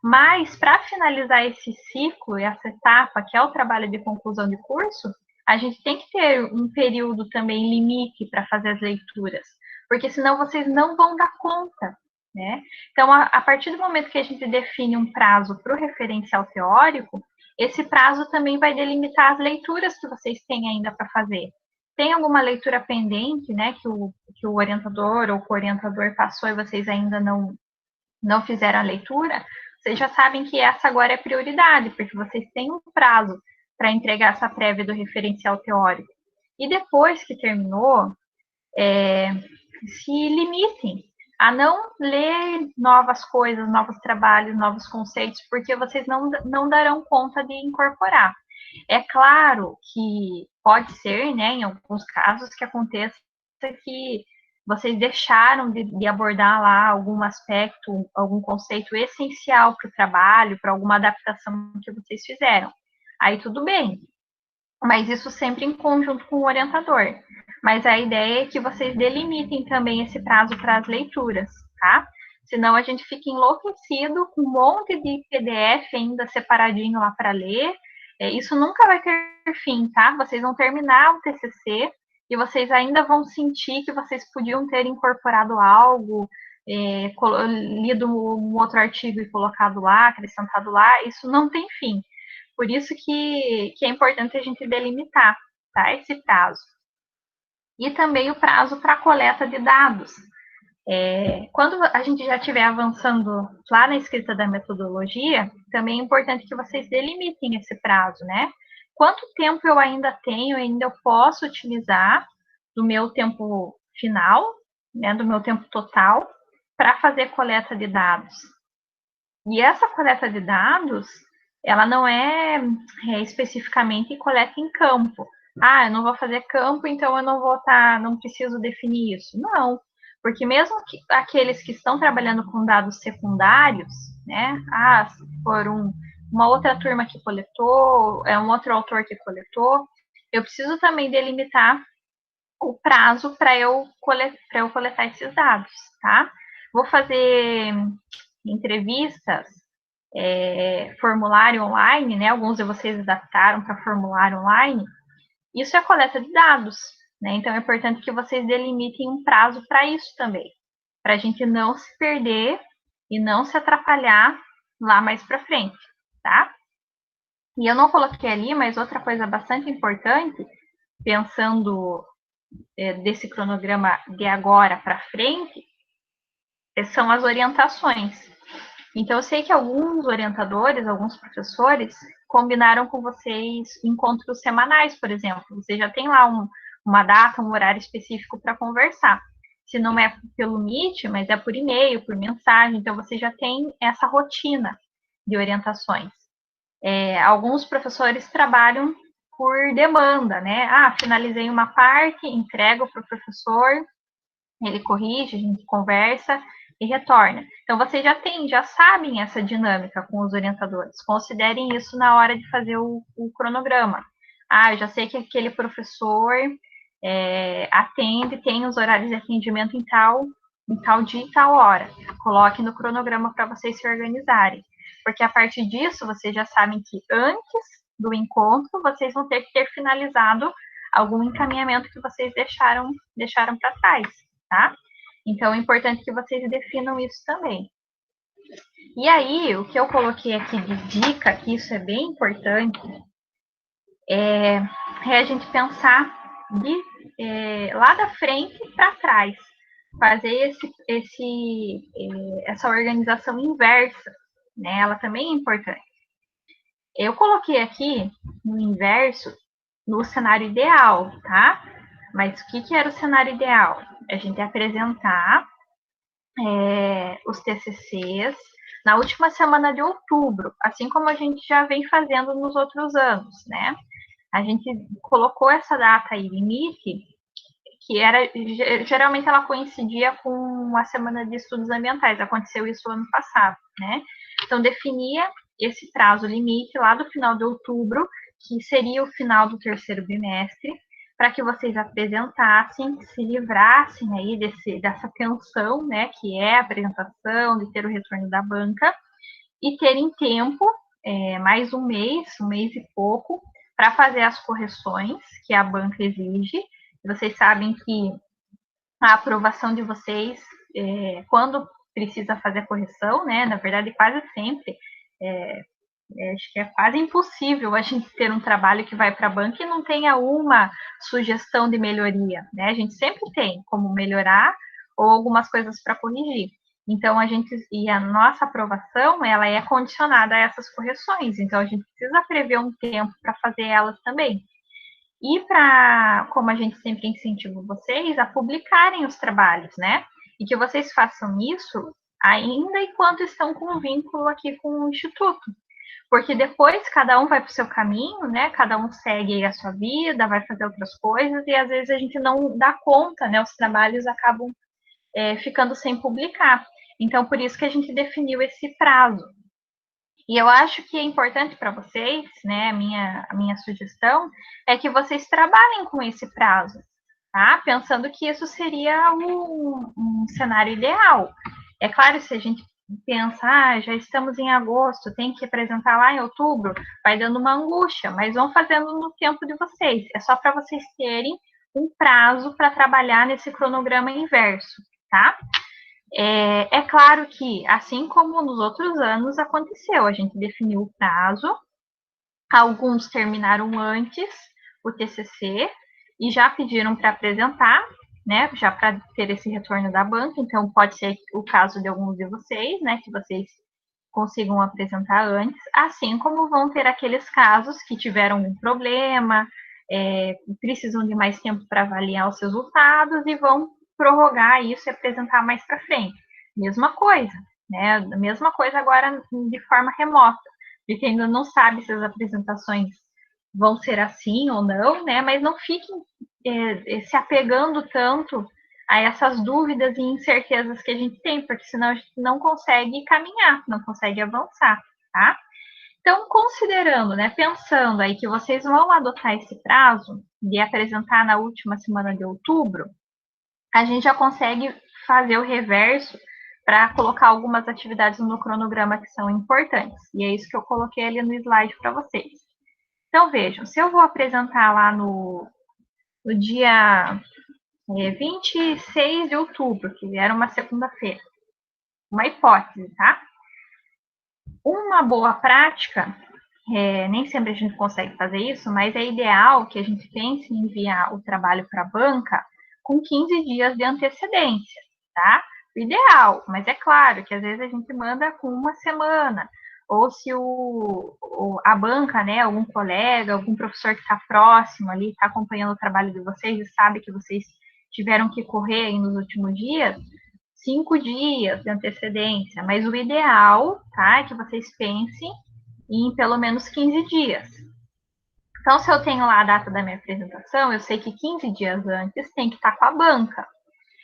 Mas, para finalizar esse ciclo e essa etapa, que é o trabalho de conclusão de curso, a gente tem que ter um período também limite para fazer as leituras, porque senão vocês não vão dar conta, né? Então, a partir do momento que a gente define um prazo para o referencial teórico, esse prazo também vai delimitar as leituras que vocês têm ainda para fazer. Tem alguma leitura pendente, né, que o orientador ou o orientador passou e vocês ainda não fizeram a leitura? Vocês já sabem que essa agora é prioridade, porque vocês têm um prazo para entregar essa prévia do referencial teórico. E depois que terminou, se limitem a não ler novas coisas, novos trabalhos, novos conceitos, porque vocês não darão conta de incorporar. É claro que pode ser, né, em alguns casos, que aconteça que vocês deixaram de abordar lá algum aspecto, algum conceito essencial para o trabalho, para alguma adaptação que vocês fizeram. Aí tudo bem, mas isso sempre em conjunto com o orientador. Mas a ideia é que vocês delimitem também esse prazo para as leituras, tá? Senão a gente fica enlouquecido com um monte de PDF ainda separadinho lá para ler. Isso nunca vai ter fim, tá? Vocês vão terminar o TCC e vocês ainda vão sentir que vocês podiam ter incorporado algo, lido um outro artigo e colocado lá, acrescentado lá. Isso não tem fim. Por isso que é importante a gente delimitar, tá, esse prazo. E também o prazo para coleta de dados. Quando a gente já estiver avançando lá na escrita da metodologia, também é importante que vocês delimitem esse prazo, né? Quanto tempo eu ainda tenho, ainda eu posso utilizar do meu tempo final, né, do meu tempo total, para fazer coleta de dados. E essa coleta de dados, ela não é especificamente coleta em campo. Eu não vou fazer campo, então eu não preciso definir isso. Não, porque mesmo que aqueles que estão trabalhando com dados secundários, né, se for uma outra turma que coletou, um outro autor que coletou, eu preciso também delimitar o prazo para eu coletar esses dados, tá? Vou fazer entrevistas, formulário online, né? Alguns de vocês adaptaram para formulário online. Isso é coleta de dados, né? Então é importante que vocês delimitem um prazo para isso também, para a gente não se perder e não se atrapalhar lá mais para frente, tá? E eu não coloquei ali, mas outra coisa bastante importante, pensando desse cronograma de agora para frente, são as orientações. Então, eu sei que alguns orientadores, alguns professores, combinaram com vocês encontros semanais, por exemplo. Você já tem lá uma data, um horário específico para conversar. Se não é pelo Meet, mas é por e-mail, por mensagem, então você já tem essa rotina de orientações. Alguns professores trabalham por demanda, né? Finalizei uma parte, entrego para o professor, ele corrige, a gente conversa e retorna. Então, vocês já sabem essa dinâmica com os orientadores. Considerem isso na hora de fazer o cronograma. Eu já sei que aquele professor atende, tem os horários de atendimento em tal dia e tal hora. Coloque no cronograma para vocês se organizarem. Porque a partir disso, vocês já sabem que antes do encontro, vocês vão ter que ter finalizado algum encaminhamento que vocês deixaram para trás, tá? Então, é importante que vocês definam isso também. E aí, o que eu coloquei aqui de dica, que isso é bem importante, é a gente pensar lá da frente para trás. Fazer essa organização inversa, né? Ela também é importante. Eu coloquei aqui no inverso, no cenário ideal, tá? Mas o que era o cenário ideal? A gente apresentar os TCCs na última semana de outubro, assim como a gente já vem fazendo nos outros anos, né? A gente colocou essa data aí, limite, que geralmente ela coincidia com a semana de estudos ambientais, aconteceu isso ano passado, né? Então, definia esse prazo limite lá do final de outubro, que seria o final do terceiro bimestre, para que vocês apresentassem, se livrassem aí dessa tensão, né, que é a apresentação, de ter o retorno da banca, e terem tempo, mais um mês e pouco, para fazer as correções que a banca exige. Vocês sabem que a aprovação de vocês, quando precisa fazer a correção, né, na verdade quase sempre, acho que é quase impossível a gente ter um trabalho que vai para a banca e não tenha uma sugestão de melhoria, né? A gente sempre tem como melhorar ou algumas coisas para corrigir. Então, a nossa aprovação, ela é condicionada a essas correções. Então, a gente precisa prever um tempo para fazer elas também. E como a gente sempre incentiva vocês a publicarem os trabalhos, né? E que vocês façam isso ainda enquanto estão com um vínculo aqui com o Instituto. Porque depois cada um vai para o seu caminho, né? Cada um segue a sua vida, vai fazer outras coisas, e às vezes a gente não dá conta, né? Os trabalhos acabam ficando sem publicar. Então, por isso que a gente definiu esse prazo. E eu acho que é importante para vocês, né? A minha sugestão é que vocês trabalhem com esse prazo, tá? Pensando que isso seria um cenário ideal. É claro, se a gente pensa, já estamos em agosto, tem que apresentar lá em outubro, vai dando uma angústia, mas vão fazendo no tempo de vocês. É só para vocês terem um prazo para trabalhar nesse cronograma inverso, tá? É claro que, assim como nos outros anos aconteceu, a gente definiu o prazo, alguns terminaram antes o TCC e já pediram para apresentar, né, já para ter esse retorno da banca, então pode ser o caso de alguns de vocês, né, que vocês consigam apresentar antes, assim como vão ter aqueles casos que tiveram um problema, precisam de mais tempo para avaliar os resultados e vão prorrogar isso e apresentar mais para frente. Mesma coisa, né? Mesma coisa agora de forma remota, porque ainda não sabe se as apresentações vão ser assim ou não, né? Mas não fiquem se apegando tanto a essas dúvidas e incertezas que a gente tem, porque senão a gente não consegue caminhar, não consegue avançar, tá? Então, considerando, né, pensando aí que vocês vão adotar esse prazo de apresentar na última semana de outubro, a gente já consegue fazer o reverso para colocar algumas atividades no cronograma que são importantes. E é isso que eu coloquei ali no slide para vocês. Então, vejam, se eu vou apresentar lá no dia 26 de outubro, que era uma segunda-feira, uma hipótese, tá? Uma boa prática, nem sempre a gente consegue fazer isso, mas é ideal que a gente pense em enviar o trabalho para a banca com 15 dias de antecedência, tá? O ideal, mas é claro que às vezes a gente manda com uma semana, ou se a banca, né, algum colega, algum professor que está próximo ali, está acompanhando o trabalho de vocês e sabe que vocês tiveram que correr aí nos últimos dias, 5 dias de antecedência, mas o ideal, tá, é que vocês pensem em pelo menos 15 dias. Então, se eu tenho lá a data da minha apresentação, eu sei que 15 dias antes tem que estar com a banca.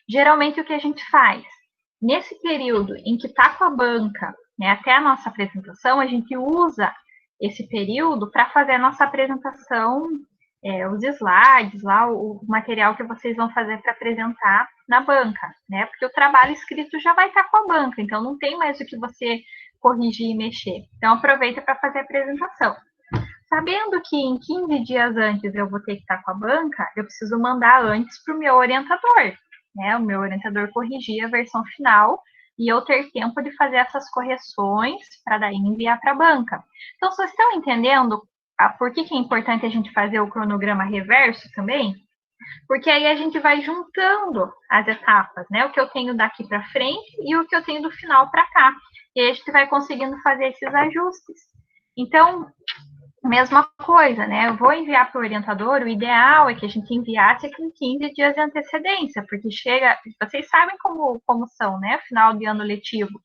Geralmente, o que a gente faz? Nesse período em que está com a banca, né, até a nossa apresentação, a gente usa esse período para fazer a nossa apresentação, os slides, lá, o material que vocês vão fazer para apresentar na banca, né? Porque o trabalho escrito já vai estar com a banca, então não tem mais o que você corrigir e mexer. Então, aproveita para fazer a apresentação. Sabendo que em 15 dias antes eu vou ter que estar com a banca, eu preciso mandar antes para o meu orientador, né? O meu orientador corrigir a versão final e eu ter tempo de fazer essas correções para daí enviar para a banca. Então, vocês estão entendendo por que é importante a gente fazer o cronograma reverso também? Porque aí a gente vai juntando as etapas, né? O que eu tenho daqui para frente e o que eu tenho do final para cá. E aí a gente vai conseguindo fazer esses ajustes. Então, mesma coisa, né? Eu vou enviar para o orientador, o ideal é que a gente enviasse com 15 dias de antecedência, porque chega, vocês sabem como são, né? Final de ano letivo.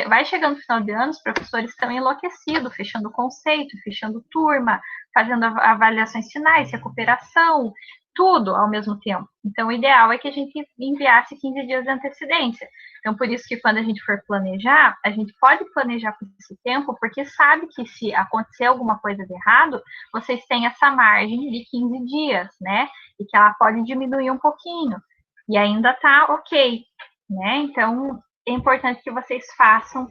Vai chegando no final de ano, os professores estão enlouquecidos, fechando conceito, fechando turma, fazendo avaliações finais, recuperação, tudo ao mesmo tempo. Então, o ideal é que a gente enviasse 15 dias de antecedência. Então, por isso que quando a gente for planejar, a gente pode planejar por esse tempo, porque sabe que se acontecer alguma coisa de errado, vocês têm essa margem de 15 dias, né? E que ela pode diminuir um pouquinho. E ainda tá ok, né? Então, é importante que vocês façam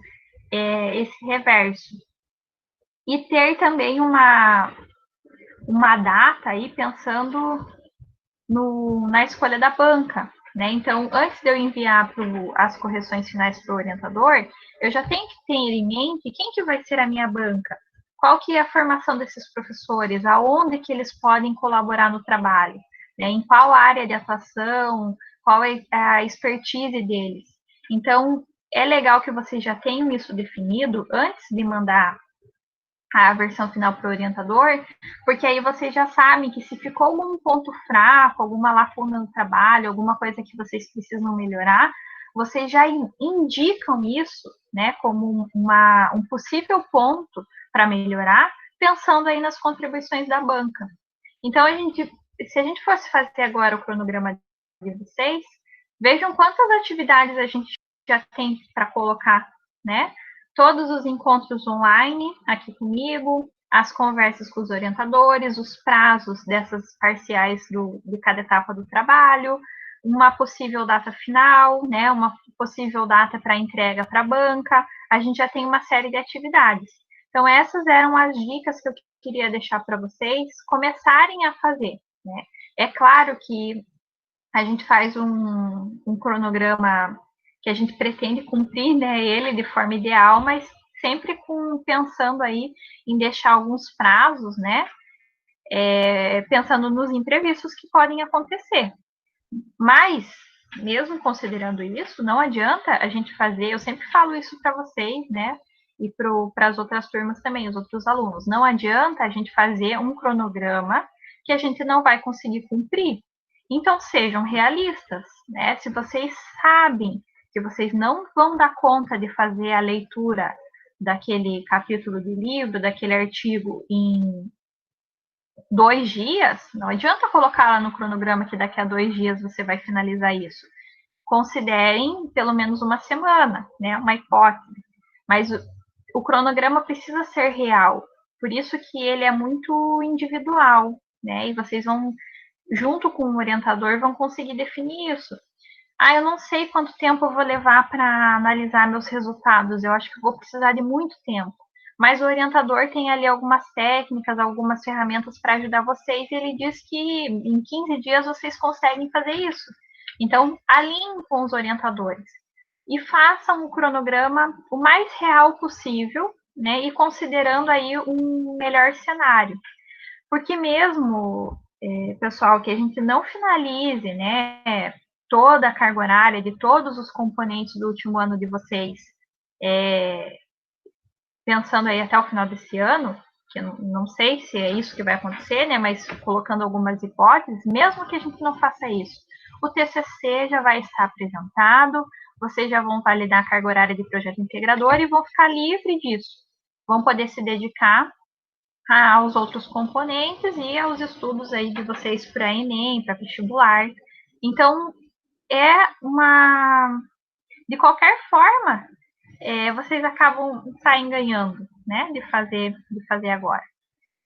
esse reverso. E ter também uma data aí pensando na escolha da banca, né? Então, antes de eu enviar as correções finais para o orientador, eu já tenho que ter em mente quem que vai ser a minha banca, qual que é a formação desses professores, aonde que eles podem colaborar no trabalho, né? Em qual área de atuação, qual é a expertise deles. Então, é legal que vocês já tenham isso definido antes de mandar a versão final para o orientador, porque aí vocês já sabem que se ficou algum ponto fraco, alguma lacuna no trabalho, alguma coisa que vocês precisam melhorar, vocês já indicam isso, né, como um possível ponto para melhorar, pensando aí nas contribuições da banca. Então, se a gente fosse fazer agora o cronograma de vocês, vejam quantas atividades a gente já tem para colocar, né? Todos os encontros online aqui comigo, as conversas com os orientadores, os prazos dessas parciais de cada etapa do trabalho, uma possível data final, né, uma possível data para entrega para a banca. A gente já tem uma série de atividades. Então, essas eram as dicas que eu queria deixar para vocês começarem a fazer, né? É claro que a gente faz um cronograma que a gente pretende cumprir, né, ele de forma ideal, mas sempre pensando aí em deixar alguns prazos, né, pensando nos imprevistos que podem acontecer. Mas, mesmo considerando isso, não adianta a gente fazer, eu sempre falo isso para vocês, né, e para as outras turmas também, os outros alunos, não adianta a gente fazer um cronograma que a gente não vai conseguir cumprir. Então, sejam realistas, né? Se vocês sabem que vocês não vão dar conta de fazer a leitura daquele capítulo de livro, daquele artigo em 2 dias, não adianta colocar lá no cronograma que daqui a 2 dias você vai finalizar isso. Considerem pelo menos uma semana, né? Uma hipótese. Mas o cronograma precisa ser real. Por isso que ele é muito individual, né? E vocês vão, junto com o orientador, vão conseguir definir isso. Eu não sei quanto tempo eu vou levar para analisar meus resultados. Eu acho que vou precisar de muito tempo. Mas o orientador tem ali algumas técnicas, algumas ferramentas para ajudar vocês, e ele diz que em 15 dias vocês conseguem fazer isso. Então, alinhem com os orientadores e façam o cronograma o mais real possível, né? E considerando aí um melhor cenário. Porque mesmo, pessoal, que a gente não finalize, né, toda a carga horária de todos os componentes do último ano de vocês, pensando aí até o final desse ano, que eu não sei se é isso que vai acontecer, né, mas colocando algumas hipóteses, mesmo que a gente não faça isso, o TCC já vai estar apresentado, vocês já vão validar a carga horária de projeto integrador e vão ficar livre disso. Vão poder se dedicar aos outros componentes e aos estudos aí de vocês para Enem, para vestibular. Então, de qualquer forma, vocês acabam saindo ganhando, né, de fazer agora.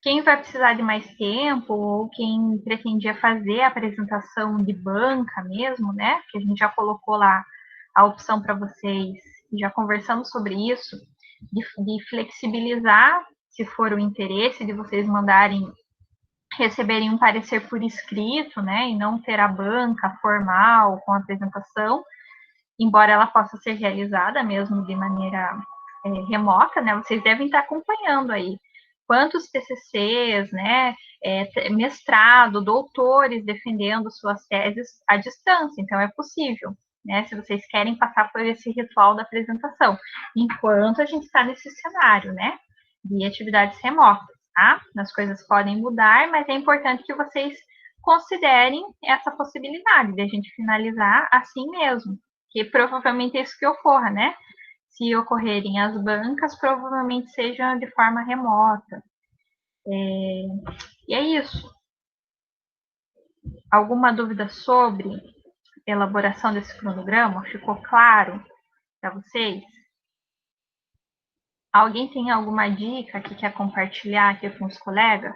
Quem vai precisar de mais tempo, ou quem pretendia fazer a apresentação de banca mesmo, né, que a gente já colocou lá a opção para vocês, já conversamos sobre isso, de flexibilizar, se for o interesse, de vocês receberem um parecer por escrito, né, e não ter a banca formal com a apresentação, embora ela possa ser realizada mesmo de maneira remota, né, vocês devem estar acompanhando aí quantos TCCs, né, mestrado, doutores defendendo suas teses à distância, então é possível, né, se vocês querem passar por esse ritual da apresentação, enquanto a gente está nesse cenário, né, de atividades remotas, tá? As coisas podem mudar, mas é importante que vocês considerem essa possibilidade de a gente finalizar assim mesmo, que provavelmente é isso que ocorra, né? Se ocorrerem as bancas, provavelmente seja de forma remota. E é isso. Alguma dúvida sobre elaboração desse cronograma? Ficou claro para vocês? Alguém tem alguma dica que quer compartilhar aqui com os colegas?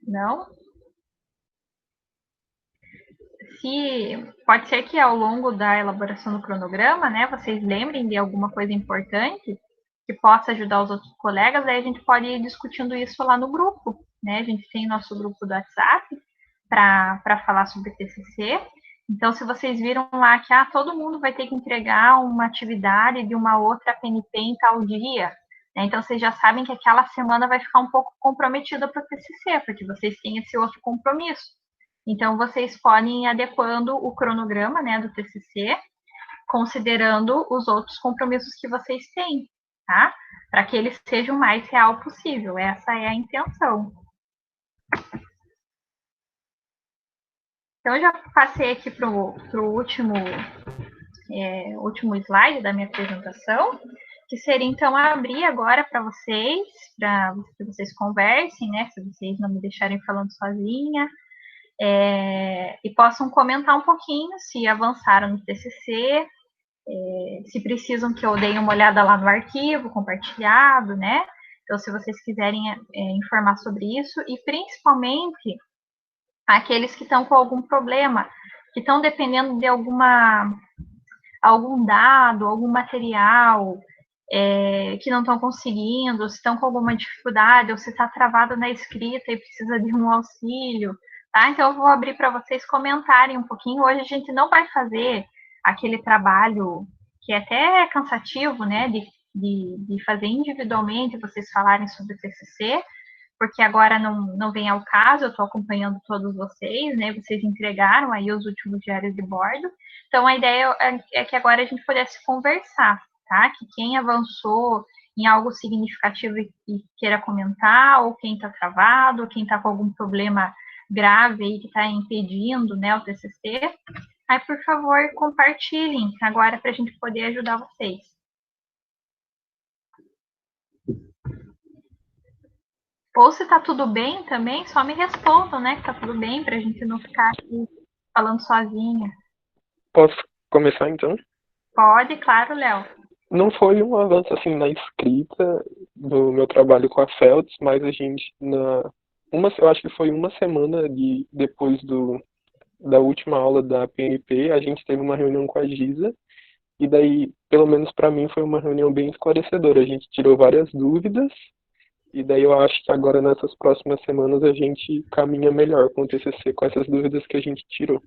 Não? Pode ser que ao longo da elaboração do cronograma, né, vocês lembrem de alguma coisa importante que possa ajudar os outros colegas, aí a gente pode ir discutindo isso lá no grupo, né? A gente tem nosso grupo do WhatsApp para falar sobre TCC. Então, se vocês viram lá que todo mundo vai ter que entregar uma atividade de uma outra PNP em tal dia, né? Então vocês já sabem que aquela semana vai ficar um pouco comprometida para o TCC, porque vocês têm esse outro compromisso. Então, vocês podem ir adequando o cronograma, né, do TCC, considerando os outros compromissos que vocês têm, tá? Para que ele seja o mais real possível. Essa é a intenção. Então, eu já passei aqui para o último slide da minha apresentação, que seria, então, abrir agora para que vocês conversem, né? Se vocês não me deixarem falando sozinha. E possam comentar um pouquinho se avançaram no TCC, se precisam que eu dê uma olhada lá no arquivo compartilhado, né? Então, se vocês quiserem informar sobre isso, e principalmente aqueles que estão com algum problema, que estão dependendo de algum dado, algum material, que não estão conseguindo, se estão com alguma dificuldade, ou se está travado na escrita e precisa de um auxílio, tá? Então, eu vou abrir para vocês comentarem um pouquinho. Hoje a gente não vai fazer aquele trabalho que é até cansativo, né, de fazer individualmente, vocês falarem sobre o TCC, porque agora não vem ao caso, eu estou acompanhando todos vocês, né, vocês entregaram aí os últimos diários de bordo, então a ideia é que agora a gente pudesse conversar, tá, que quem avançou em algo significativo e queira comentar, ou quem está travado, ou quem está com algum problema grave aí que está impedindo, né, o TCC, aí, por favor, compartilhem agora para a gente poder ajudar vocês. Ou se está tudo bem também, só me respondam, né, que está tudo bem, para a gente não ficar aqui falando sozinha. Posso começar, então? Pode, claro, Léo. Não foi um avanço, assim, na escrita do meu trabalho com a Feltz, mas a gente, eu acho que foi uma semana depois da última aula da PNP, a gente teve uma reunião com a Giza, e daí, pelo menos para mim, foi uma reunião bem esclarecedora. A gente tirou várias dúvidas, e daí eu acho que agora, nessas próximas semanas, a gente caminha melhor com o TCC, com essas dúvidas que a gente tirou.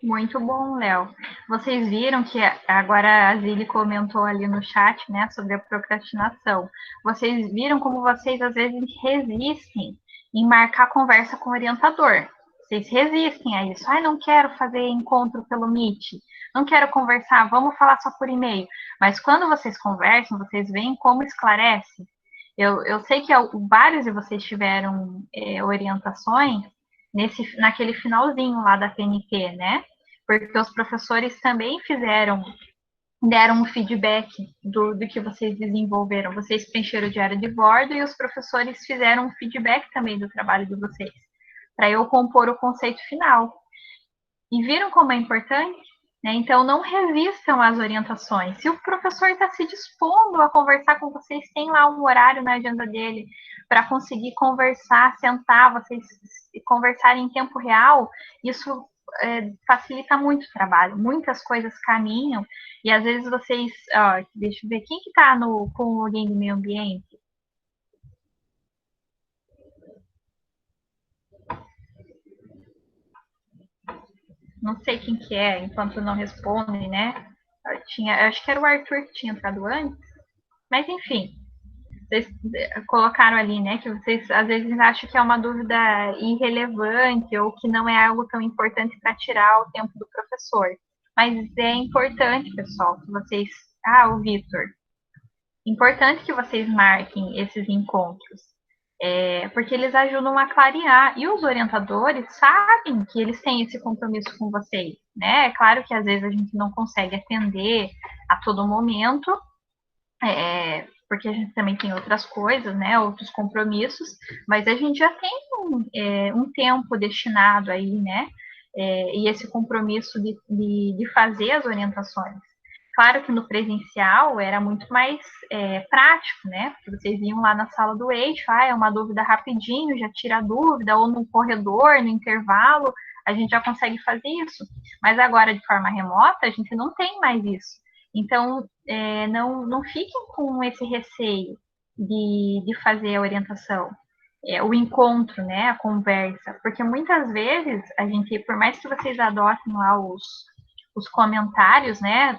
Muito bom, Léo. Vocês viram que agora a Zili comentou ali no chat, né, sobre a procrastinação. Vocês viram como vocês, às vezes, resistem em marcar conversa com o orientador. Vocês resistem a isso. Ai, não quero fazer encontro pelo Meet, não quero conversar, vamos falar só por e-mail. Mas quando vocês conversam, vocês veem como esclarece. Eu sei que vários de vocês tiveram orientações naquele finalzinho lá da PNP, né? Porque os professores também deram um feedback do que vocês desenvolveram. Vocês preencheram o diário de bordo e os professores fizeram um feedback também do trabalho de vocês, para eu compor o conceito final. E viram como é importante? Né? Então, não resistam às orientações. Se o professor está se dispondo a conversar com vocês, tem lá um horário na agenda dele para conseguir conversar, sentar, vocês conversarem em tempo real, isso facilita muito o trabalho. Muitas coisas caminham e às vezes vocês... deixa eu ver, quem que está com alguém do meio ambiente? Não sei quem que é, enquanto não responde, né? Acho que era o Arthur que tinha entrado antes. Mas, enfim, vocês colocaram ali, né? Que vocês às vezes acham que é uma dúvida irrelevante ou que não é algo tão importante para tirar o tempo do professor. Mas é importante, pessoal, que vocês... o Vitor. Importante que vocês marquem esses encontros. Porque eles ajudam a clarear. E os orientadores sabem que eles têm esse compromisso com vocês, né? É claro que às vezes a gente não consegue atender a todo momento, porque a gente também tem outras coisas, né? Outros compromissos, mas a gente já tem um tempo destinado aí, né? E esse compromisso de fazer as orientações. Claro que no presencial era muito mais prático, né? Porque vocês iam lá na sala do eixo, é uma dúvida rapidinho, já tira a dúvida, ou no corredor, no intervalo, a gente já consegue fazer isso. Mas agora, de forma remota, a gente não tem mais isso. Então, não fiquem com esse receio de fazer a orientação. O encontro, né? A conversa. Porque muitas vezes, a gente, por mais que vocês adotem lá os comentários, né?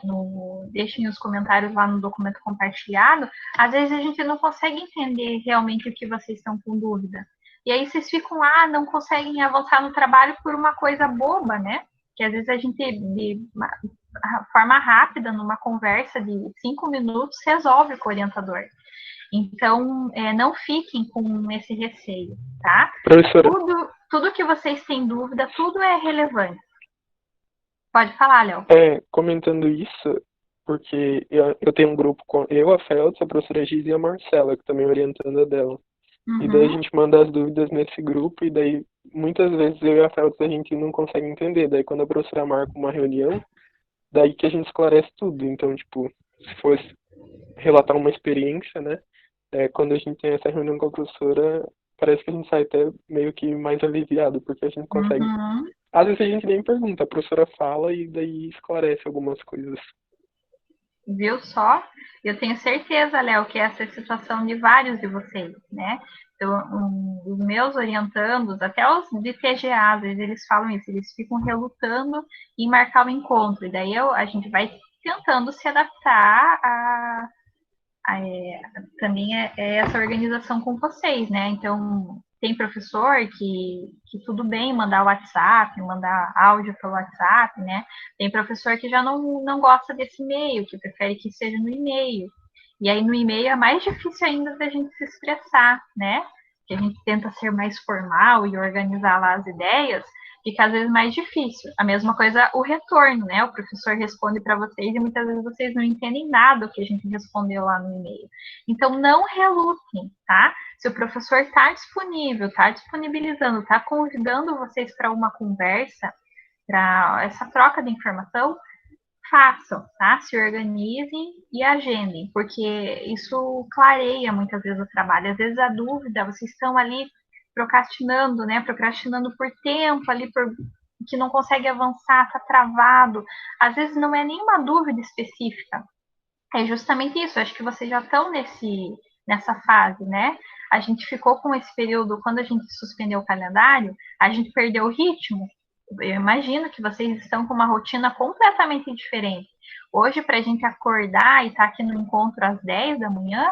Deixem os comentários lá no documento compartilhado. Às vezes a gente não consegue entender realmente o que vocês estão com dúvida. E aí vocês ficam lá, não conseguem avançar no trabalho por uma coisa boba, né? Que às vezes a gente, de forma rápida, numa conversa de 5 minutos, resolve com o orientador. Então, não fiquem com esse receio, tá? Professora, Tudo que vocês têm dúvida, tudo é relevante. Pode falar, Léo. Comentando isso, porque eu tenho um grupo com eu, a Feltz, a professora Giz e a Marcela, que também é orientanda dela. Uhum. E daí a gente manda as dúvidas nesse grupo, e daí muitas vezes eu e a Feltz a gente não consegue entender. Daí quando a professora marca uma reunião, daí que a gente esclarece tudo. Então, tipo, se fosse relatar uma experiência, né? Quando a gente tem essa reunião com a professora, parece que a gente sai até meio que mais aliviado, porque a gente consegue... Uhum. Às vezes a gente nem pergunta, a professora fala e daí esclarece algumas coisas. Viu só? Eu tenho certeza, Léo, que essa é a situação de vários de vocês, né? Então, os meus orientandos, até os de TGA, às vezes eles falam isso, eles ficam relutando em marcar o encontro. E daí a gente vai tentando se adaptar também essa organização com vocês, né? Então, tem professor que tudo bem mandar WhatsApp, mandar áudio pelo WhatsApp, né? Tem professor que já não gosta desse e-mail, que prefere que seja no e-mail. E aí no e-mail é mais difícil ainda da gente se expressar, né? Que a gente tenta ser mais formal e organizar lá as ideias, fica às vezes mais difícil. A mesma coisa o retorno, né? O professor responde para vocês e muitas vezes vocês não entendem nada do que a gente respondeu lá no e-mail. Então não relutem, tá? Se o professor está disponível, está disponibilizando, está convidando vocês para uma conversa, para essa troca de informação, façam, tá? Se organizem e agendem, porque isso clareia muitas vezes o trabalho. Às vezes a dúvida, vocês estão ali procrastinando, né? Procrastinando por tempo, ali que não consegue avançar, tá travado. Às vezes não é nenhuma dúvida específica. É justamente isso. Acho que vocês já estão nessa fase, né? A gente ficou com esse período, quando a gente suspendeu o calendário, a gente perdeu o ritmo. Eu imagino que vocês estão com uma rotina completamente diferente. Hoje, para a gente acordar e estar aqui no encontro às 10 da manhã,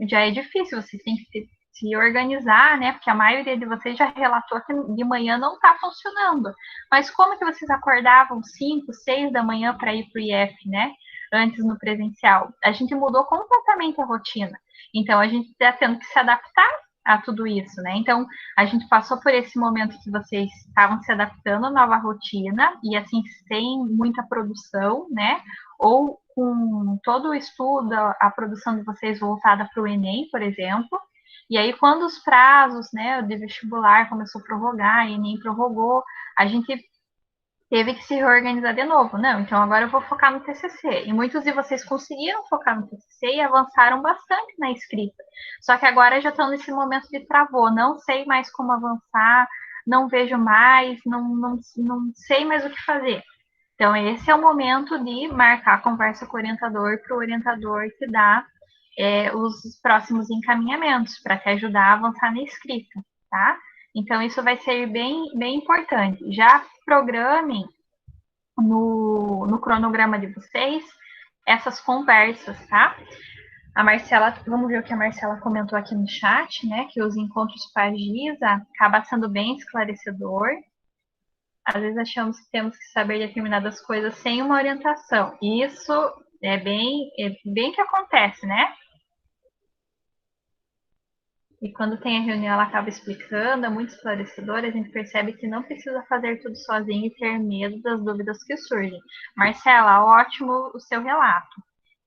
já é difícil. Vocês têm que se organizar, né? Porque a maioria de vocês já relatou que de manhã não está funcionando. Mas como que vocês acordavam 5, 6 da manhã para ir para o IF, né? Antes no presencial? A gente mudou completamente a rotina. Então, a gente está tendo que se adaptar a tudo isso, né? Então, a gente passou por esse momento que vocês estavam se adaptando à nova rotina e, assim, sem muita produção, né? Ou com todo o estudo, a produção de vocês voltada para o Enem, por exemplo. E aí, quando os prazos, né, de vestibular começou a prorrogar, Enem prorrogou, a gente teve que se reorganizar de novo. Não, então agora eu vou focar no TCC. E muitos de vocês conseguiram focar no TCC e avançaram bastante na escrita. Só que agora já estão nesse momento de travou. Não sei mais como avançar, não vejo mais, não sei mais o que fazer. Então, esse é o momento de marcar a conversa com o orientador, para o orientador te dar os próximos encaminhamentos, para te ajudar a avançar na escrita, tá? Então, isso vai ser bem, bem importante. Já programem no cronograma de vocês essas conversas, tá? A Marcela, vamos ver o que a Marcela comentou aqui no chat, né? Que os encontros com a Giza acaba sendo bem esclarecedor. Às vezes achamos que temos que saber determinadas coisas sem uma orientação. Isso é bem que acontece, né? E quando tem a reunião, ela acaba explicando, é muito esclarecedora, a gente percebe que não precisa fazer tudo sozinho e ter medo das dúvidas que surgem. Marcela, ótimo o seu relato.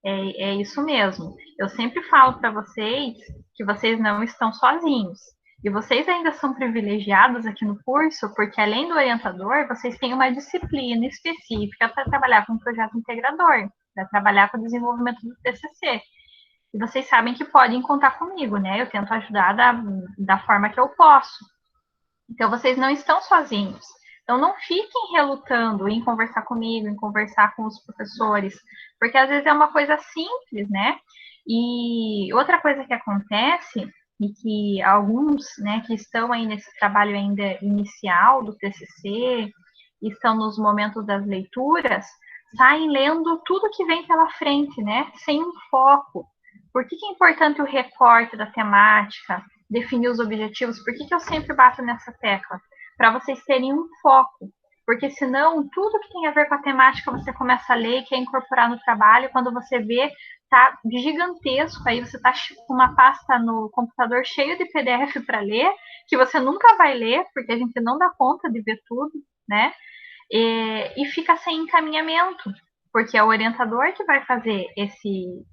É isso mesmo. Eu sempre falo para vocês que vocês não estão sozinhos. E vocês ainda são privilegiados aqui no curso, porque além do orientador, vocês têm uma disciplina específica para trabalhar com o projeto integrador, para trabalhar com o desenvolvimento do TCC. E vocês sabem que podem contar comigo, né? Eu tento ajudar da forma que eu posso. Então, vocês não estão sozinhos. Então, não fiquem relutando em conversar comigo, em conversar com os professores, porque às vezes é uma coisa simples, né? E outra coisa que acontece, e que alguns, né, que estão aí nesse trabalho ainda inicial do TCC, estão nos momentos das leituras, saem lendo tudo que vem pela frente, né? Sem um foco. Por que é importante o recorte da temática, definir os objetivos? Por que eu sempre bato nessa tecla? Para vocês terem um foco. Porque senão, tudo que tem a ver com a temática, você começa a ler e quer incorporar no trabalho, quando você vê, tá gigantesco, aí você tá com uma pasta no computador cheio de PDF para ler, que você nunca vai ler, porque a gente não dá conta de ver tudo, né? E fica sem encaminhamento, porque é o orientador que vai fazer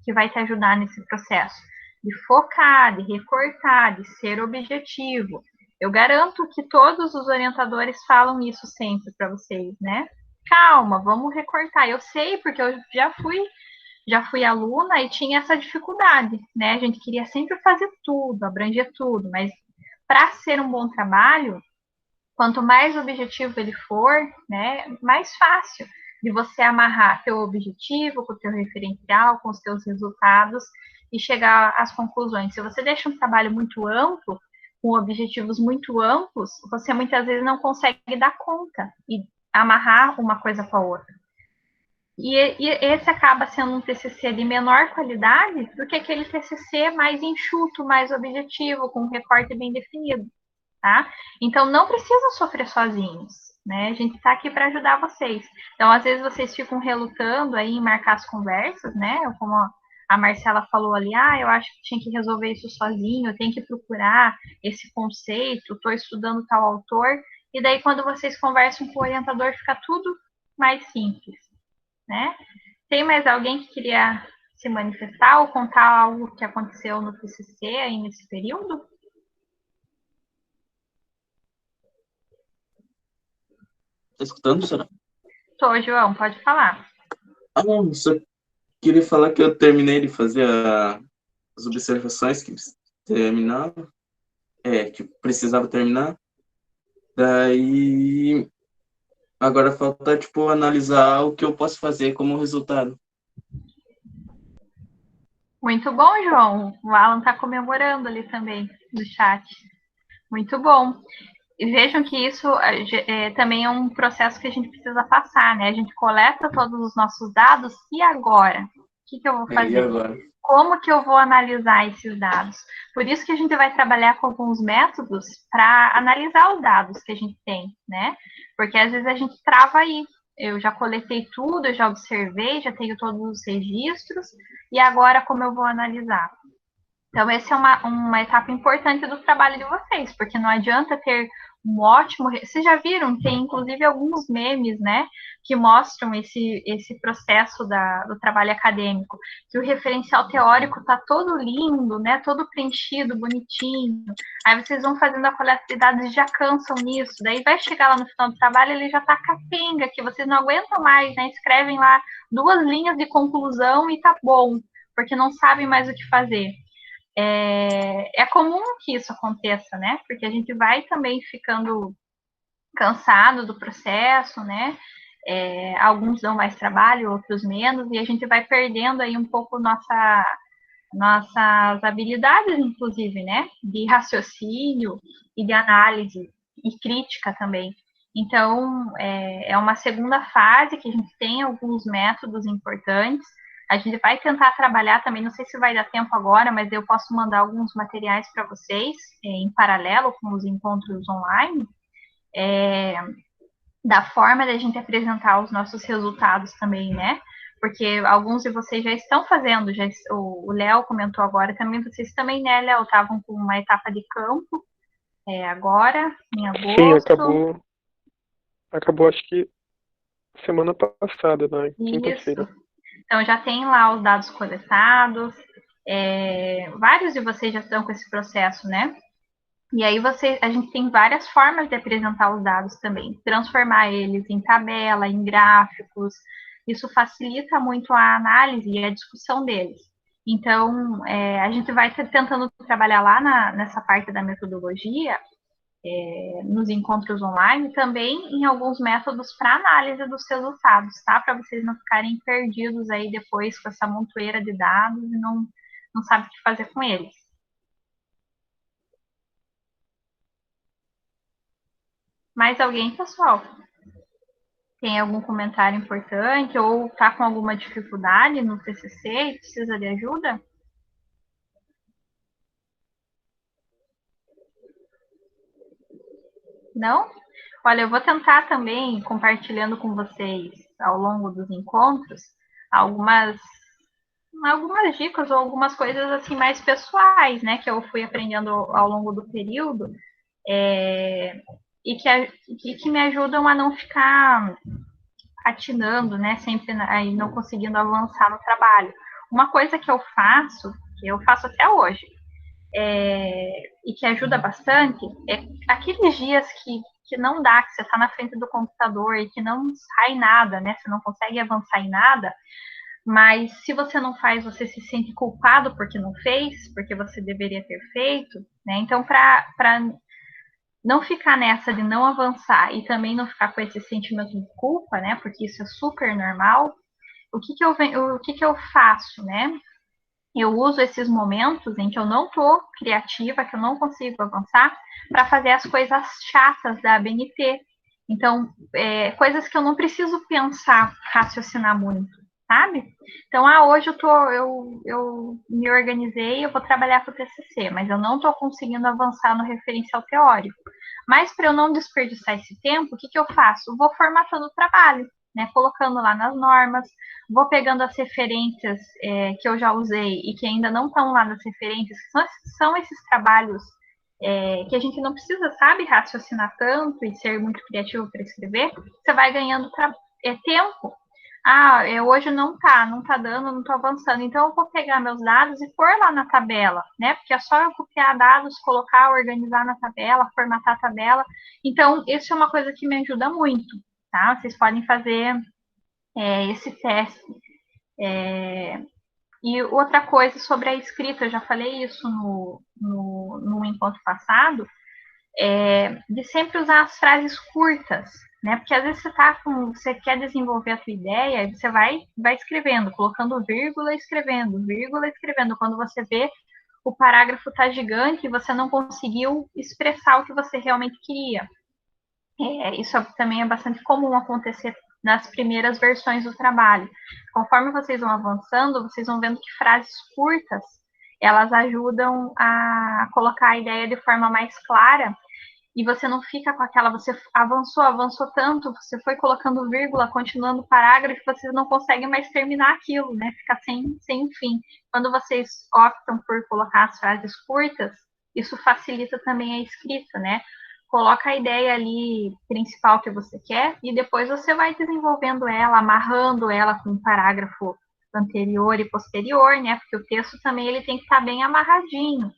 que vai te ajudar nesse processo de focar, de recortar, de ser objetivo. Eu garanto que todos os orientadores falam isso sempre para vocês, né? Calma, vamos recortar. Eu sei, porque eu já fui aluna e tinha essa dificuldade, né? A gente queria sempre fazer tudo, abranger tudo, mas para ser um bom trabalho, quanto mais objetivo ele for, né, mais fácil de você amarrar teu objetivo com o teu referencial, com os teus resultados e chegar às conclusões. Se você deixa um trabalho muito amplo, com objetivos muito amplos, você muitas vezes não consegue dar conta e amarrar uma coisa com a outra. E esse acaba sendo um TCC de menor qualidade do que aquele TCC mais enxuto, mais objetivo, com um recorte bem definido. Tá? Então, não precisam sofrer sozinhos, né? A gente está aqui para ajudar vocês. Então, às vezes, vocês ficam relutando aí em marcar as conversas, né? Como a Marcela falou ali, eu acho que tinha que resolver isso sozinho, eu tenho que procurar esse conceito, estou estudando tal autor, e daí, quando vocês conversam com o orientador, fica tudo mais simples, né? Tem mais alguém que queria se manifestar ou contar algo que aconteceu no TCC aí nesse período? Tá escutando, Sara? Tô, João, pode falar. Não, só queria falar que eu terminei de fazer as observações que terminava, que precisava terminar. Daí, agora falta, tipo, analisar o que eu posso fazer como resultado. Muito bom, João. O Alan tá comemorando ali também no chat. Muito bom. E vejam que isso também é um processo que a gente precisa passar, né? A gente coleta todos os nossos dados e agora? O que eu vou fazer? E agora? como que eu vou analisar esses dados? Por isso que a gente vai trabalhar com alguns métodos para analisar os dados que a gente tem, né? Porque às vezes a gente trava aí. Eu já coletei tudo, eu já observei, já tenho todos os registros, e agora como eu vou analisar? Então, essa é uma etapa importante do trabalho de vocês, porque não adianta ter um ótimo. Vocês já viram? Tem inclusive alguns memes, né, que mostram esse processo do trabalho acadêmico, que o referencial teórico está todo lindo, né, todo preenchido, bonitinho. Aí vocês vão fazendo a coleta de dados e já cansam nisso. Daí vai chegar lá no final do trabalho, ele já está capenga, que vocês não aguentam mais, né? Escrevem lá 2 linhas de conclusão e tá bom, porque não sabem mais o que fazer. É comum que isso aconteça, né? Porque a gente vai também ficando cansado do processo, né? Alguns dão mais trabalho, outros menos, e a gente vai perdendo aí um pouco nossas habilidades, inclusive, né? De raciocínio e de análise e crítica também. Então, é uma segunda fase que a gente tem alguns métodos importantes. A gente vai tentar trabalhar também, não sei se vai dar tempo agora, mas eu posso mandar alguns materiais para vocês, em paralelo com os encontros online, da forma da gente apresentar os nossos resultados também, né? Porque alguns de vocês já estão fazendo, o Léo comentou agora também, vocês também, né, Léo, estavam com uma etapa de campo agora, em agosto. Sim, acabou acho que semana passada, né? Quinta-feira. Isso. Então, já tem lá os dados coletados, vários de vocês já estão com esse processo, né? E aí a gente tem várias formas de apresentar os dados também, transformar eles em tabela, em gráficos, isso facilita muito a análise e a discussão deles. Então, a gente vai tentando trabalhar lá nessa parte da metodologia, nos encontros online, também em alguns métodos para análise dos resultados, tá? Para vocês não ficarem perdidos aí depois com essa montoeira de dados e não sabem o que fazer com eles. Mais alguém, pessoal? Tem algum comentário importante ou está com alguma dificuldade no TCC e precisa de ajuda? Não? Olha, eu vou tentar também, compartilhando com vocês ao longo dos encontros, algumas dicas ou algumas coisas assim mais pessoais, né, que eu fui aprendendo ao longo do período, e que me ajudam a não ficar patinando, né, sempre aí não conseguindo avançar no trabalho. Uma coisa que eu faço até hoje, e que ajuda bastante, é aqueles dias que não dá, que você está na frente do computador e que não sai nada, né, você não consegue avançar em nada, mas se você não faz, você se sente culpado porque não fez, porque você deveria ter feito, né? Então, para não ficar nessa de não avançar e também não ficar com esse sentimento de culpa, né? Porque isso é super normal. O que eu faço, né? Eu uso esses momentos em que eu não estou criativa, que eu não consigo avançar, para fazer as coisas chatas da ABNT. Então, coisas que eu não preciso pensar, raciocinar muito, sabe? Então, hoje eu me organizei, eu vou trabalhar com o TCC, mas eu não estou conseguindo avançar no referencial teórico. Mas para eu não desperdiçar esse tempo, o que eu faço? Eu vou formatando o trabalho, né? Colocando lá nas normas, vou pegando as referências que eu já usei e que ainda não estão lá nas referências, que são esses trabalhos que a gente não precisa, sabe, raciocinar tanto e ser muito criativo para escrever, você vai ganhando tempo. Hoje não tá dando, não tô avançando, então eu vou pegar meus dados e pôr lá na tabela, né, porque é só eu copiar dados, colocar, organizar na tabela, formatar a tabela, então isso é uma coisa que me ajuda muito, tá, vocês podem fazer esse teste. E outra coisa sobre a escrita, eu já falei isso no encontro passado, de sempre usar as frases curtas, né? Porque às vezes você quer desenvolver a sua ideia, você vai escrevendo, colocando vírgula, escrevendo, vírgula, escrevendo. Quando você vê, o parágrafo está gigante e você não conseguiu expressar o que você realmente queria. Isso também é bastante comum acontecer, nas primeiras versões do trabalho. Conforme vocês vão avançando, vocês vão vendo que frases curtas, elas ajudam a colocar a ideia de forma mais clara, e você não fica com aquela, você avançou tanto, você foi colocando vírgula, continuando o parágrafo, você não consegue mais terminar aquilo, né? Fica sem fim. Quando vocês optam por colocar as frases curtas, isso facilita também a escrita, né? Coloca a ideia ali principal que você quer e depois você vai desenvolvendo ela, amarrando ela com um parágrafo anterior e posterior, né? Porque o texto também ele tem que estar bem amarradinho,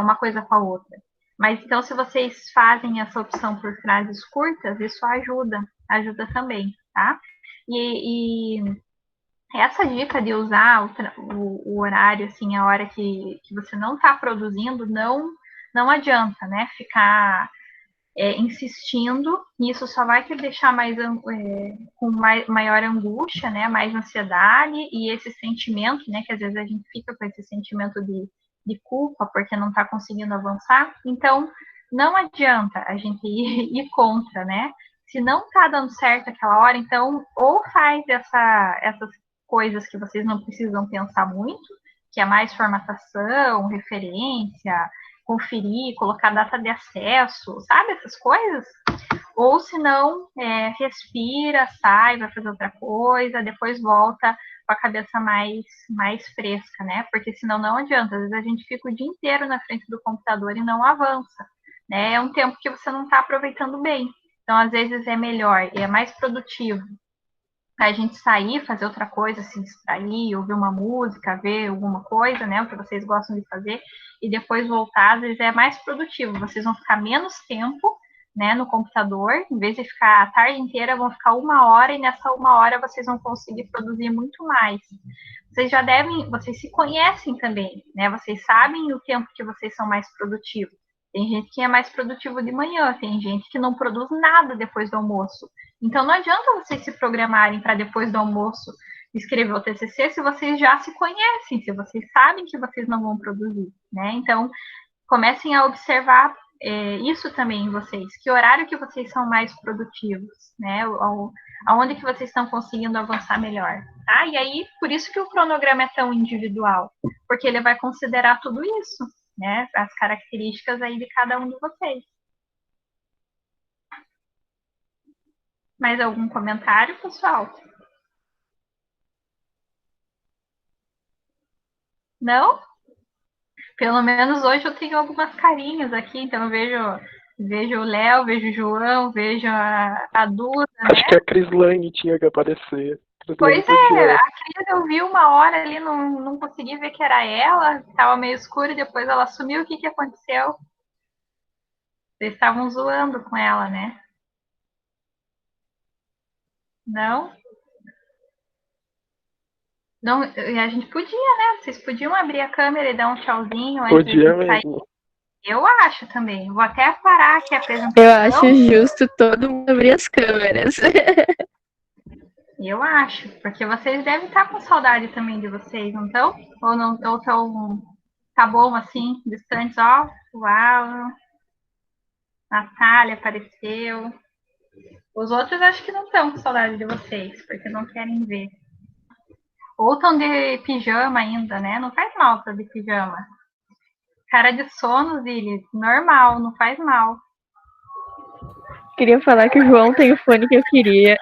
uma coisa com a outra. Mas então, se vocês fazem essa opção por frases curtas, isso ajuda também, tá? E essa dica de usar o horário, assim, a hora que você não está produzindo, não adianta, né? Ficar insistindo, isso só vai te deixar com maior angústia, né? Mais ansiedade e esse sentimento, né? Que às vezes a gente fica com esse sentimento de culpa porque não está conseguindo avançar. Então, não adianta a gente ir contra, né? Se não está dando certo aquela hora, então, ou faz essas coisas que vocês não precisam pensar muito, que é mais formatação, referência, conferir, colocar data de acesso, sabe? Essas coisas. Ou se não, respira, sai, vai fazer outra coisa, depois volta com a cabeça mais fresca, né? Porque senão não adianta. Às vezes a gente fica o dia inteiro na frente do computador e não avança, né? É um tempo que você não está aproveitando bem. Então, às vezes é melhor e é mais produtivo a gente sair, fazer outra coisa, se distrair, ouvir uma música, ver alguma coisa, né? O que vocês gostam de fazer, e depois voltar, às vezes é mais produtivo. Vocês vão ficar menos tempo, né, no computador, em vez de ficar a tarde inteira, vão ficar 1 hora, e nessa 1 hora vocês vão conseguir produzir muito mais. Vocês se conhecem também, né? Vocês sabem o tempo que vocês são mais produtivos. Tem gente que é mais produtivo de manhã, tem gente que não produz nada depois do almoço. Então, não adianta vocês se programarem para depois do almoço escrever o TCC se vocês já se conhecem, se vocês sabem que vocês não vão produzir, né? Então, comecem a observar isso também em vocês. Que horário que vocês são mais produtivos, né? Aonde que vocês estão conseguindo avançar melhor, tá? E aí, por isso que o cronograma é tão individual, porque ele vai considerar tudo isso, né? As características aí de cada um de vocês. Mais algum comentário, pessoal? Não? Pelo menos hoje eu tenho algumas carinhas aqui, então eu vejo o Léo, vejo o João, vejo a Duda, né? Acho que a Crislane tinha que aparecer. Pois é, a Cris eu vi 1 hora ali, não consegui ver que era ela, estava meio escuro e depois ela sumiu. O que aconteceu? Vocês estavam zoando com ela, né? Não? Não, a gente podia, né? Vocês podiam abrir a câmera e dar um tchauzinho antes de Podia sair. mesmo. Eu acho também. Vou até parar aqui a apresentação. Eu acho justo todo mundo abrir as câmeras. Eu acho, porque vocês devem estar com saudade também de vocês, não estão? Ou não, ou tão, tá bom assim, distantes, ó. Uau! Natália apareceu. Os outros acho que não estão com saudade de vocês, porque não querem ver. Ou estão de pijama ainda, né? Não faz mal estar de pijama. Cara de sono, Zili, normal, não faz mal. Queria falar que o João tem o fone que eu queria.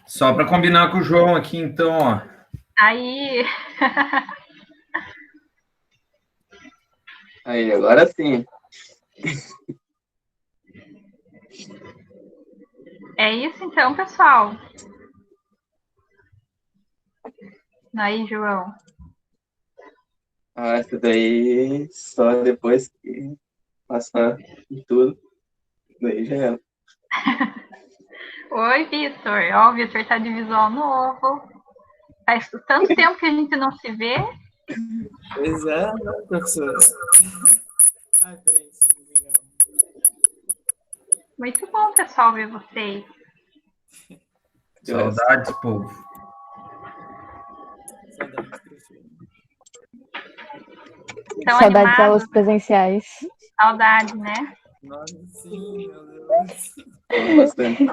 Só para combinar com o João aqui, então, ó. Aí. Aí, agora sim. É isso então, pessoal. Aí, João. Essa daí só depois que passar em tudo. Daí já era. Oi, Vitor. Ó, o Vitor tá de visual novo. Faz tanto tempo que a gente não se vê. Pois é, professor. Ai, peraí. Muito bom, pessoal, ver vocês. Saudades, povo. Estão Saudades animados? aulas presenciais. Saudade, né? Nossa, sim, meu Deus. Bastante.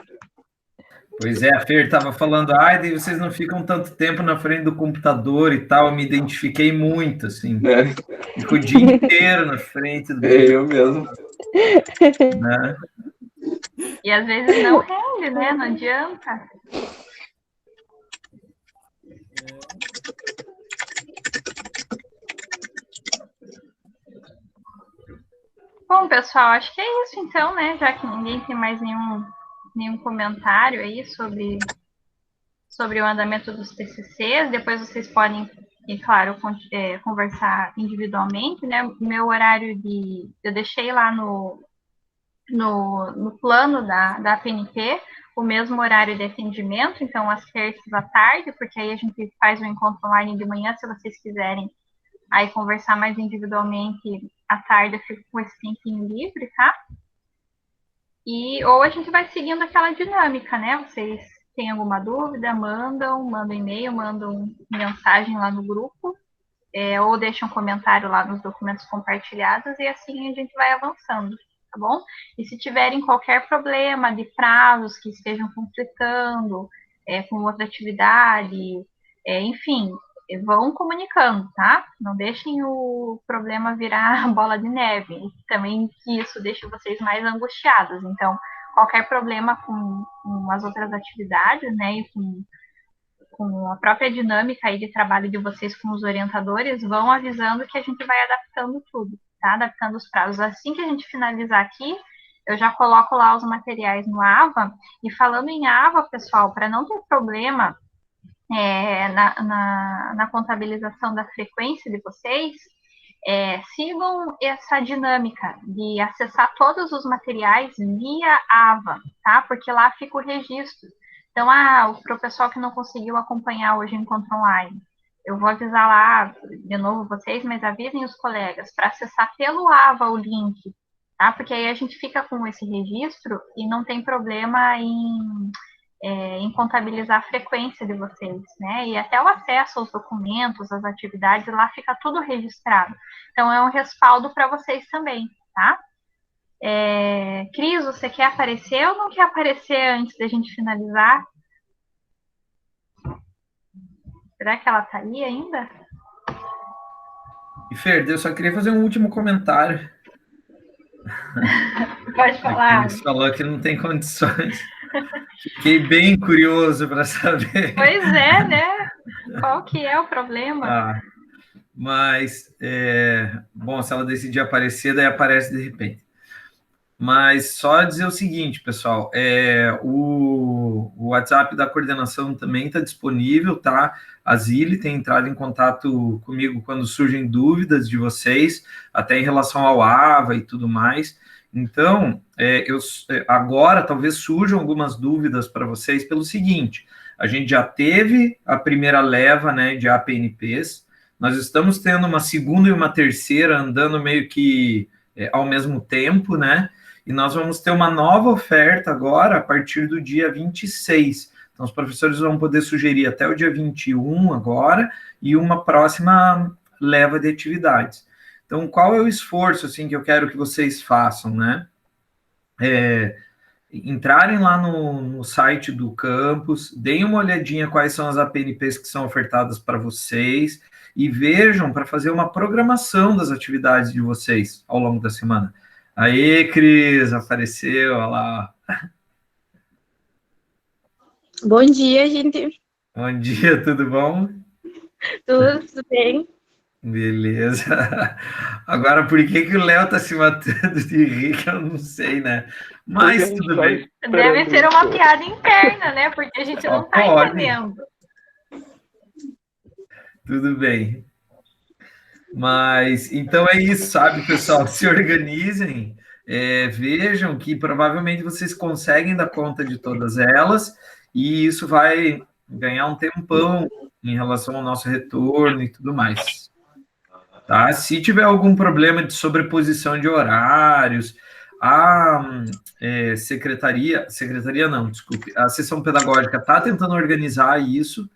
Pois é, a Fer estava falando, ai, daí vocês não ficam tanto tempo na frente do computador e tal. Eu me identifiquei muito, assim. Fico o dia inteiro na frente do Eu mesmo. né? E às vezes não rende, né? Não adianta. Bom, pessoal, acho que é isso então, né? Já que ninguém tem mais nenhum comentário aí sobre o andamento dos TCCs, depois vocês podem, claro, conversar individualmente, né? Meu horário eu deixei lá no plano da PNP o mesmo horário de atendimento, então às terças à tarde, porque aí a gente faz um encontro online de manhã, se vocês quiserem aí conversar mais individualmente à tarde, eu fico com esse tempinho livre, tá? Ou a gente vai seguindo aquela dinâmica, né? Vocês têm alguma dúvida, mandam e-mail, mandam mensagem lá no grupo, ou deixam um comentário lá nos documentos compartilhados, e assim a gente vai avançando, tá bom? E se tiverem qualquer problema de prazos que estejam conflitando com outra atividade, enfim, vão comunicando, tá? Não deixem o problema virar bola de neve. Também que isso deixa vocês mais angustiados. Então, qualquer problema com as outras atividades, né, e com a própria dinâmica aí de trabalho de vocês com os orientadores, vão avisando que a gente vai adaptando tudo, tá? Adaptando os prazos. Assim que a gente finalizar aqui, eu já coloco lá os materiais no AVA. E falando em AVA, pessoal, para não ter problema na contabilização da frequência de vocês, sigam essa dinâmica de acessar todos os materiais via AVA, tá? Porque lá fica o registro. Então, para o pessoal que não conseguiu acompanhar hoje o encontro online, eu vou avisar lá, de novo vocês, mas avisem os colegas para acessar pelo AVA o link, tá? Porque aí a gente fica com esse registro e não tem problema em contabilizar a frequência de vocês, né? E até o acesso aos documentos, às atividades, lá fica tudo registrado. Então, é um respaldo para vocês também, tá? Cris, você quer aparecer ou não quer aparecer antes da gente finalizar? Será que ela tá aí ainda? E Fer, eu só queria fazer um último comentário. Pode falar. Você falou que não tem condições. Fiquei bem curioso para saber. Pois é, né? Qual que é o problema? Mas, bom, se ela decidir aparecer, daí aparece de repente. Mas só dizer o seguinte, pessoal, o WhatsApp da coordenação também está disponível, tá? A Zile tem entrado em contato comigo quando surgem dúvidas de vocês, até em relação ao AVA e tudo mais. Então, agora talvez surjam algumas dúvidas para vocês pelo seguinte: a gente já teve a primeira leva, né, de APNPs, nós estamos tendo uma segunda e uma terceira andando meio que ao mesmo tempo, né? E nós vamos ter uma nova oferta agora a partir do dia 26. Então, os professores vão poder sugerir até o dia 21 agora e uma próxima leva de atividades. Então, qual é o esforço assim, que eu quero que vocês façam, né? Entrarem lá no site do campus, deem uma olhadinha quais são as APNPs que são ofertadas para vocês e vejam para fazer uma programação das atividades de vocês ao longo da semana. Aê, Cris, apareceu, olha lá. Bom dia, gente. Bom dia, tudo bom? Tudo bem? Beleza. Agora, por que o Léo tá se matando de rir, que eu não sei, né? Mas tudo bem. Deve ser uma piada interna, né? Porque a gente não tá entendendo. Tudo bem. Mas, então é isso, sabe, pessoal? Se organizem, vejam que provavelmente vocês conseguem dar conta de todas elas, e isso vai ganhar um tempão em relação ao nosso retorno e tudo mais. Tá? Se tiver algum problema de sobreposição de horários, a a sessão pedagógica está tentando organizar isso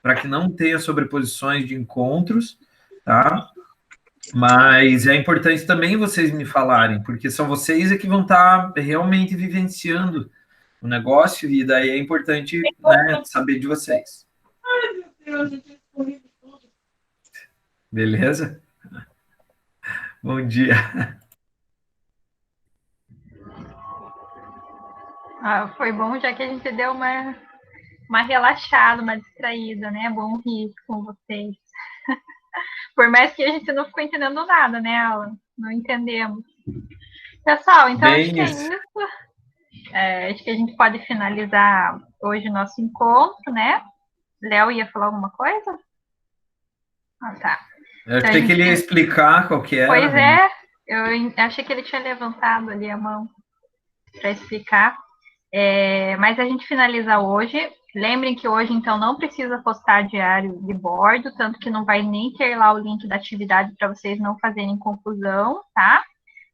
para que não tenha sobreposições de encontros, tá? Mas é importante também vocês me falarem, porque são vocês que vão estar realmente vivenciando o negócio, e daí é importante, né, saber de vocês. Beleza? Bom dia. Foi bom, já que a gente deu uma relaxada, uma distraída, né? É bom rir com vocês. Por mais que a gente não ficou entendendo nada, né, Alan? Não entendemos. Pessoal, então Bem acho que é isso. isso. Acho que a gente pode finalizar hoje o nosso encontro, né? Léo ia falar alguma coisa? Tá. Eu Então, achei que ele ia explicar qual que era. Pois é, eu achei que ele tinha levantado ali a mão para explicar. Mas a gente finaliza hoje. Lembrem que hoje, então, não precisa postar diário de bordo, tanto que não vai nem ter lá o link da atividade para vocês não fazerem confusão, tá?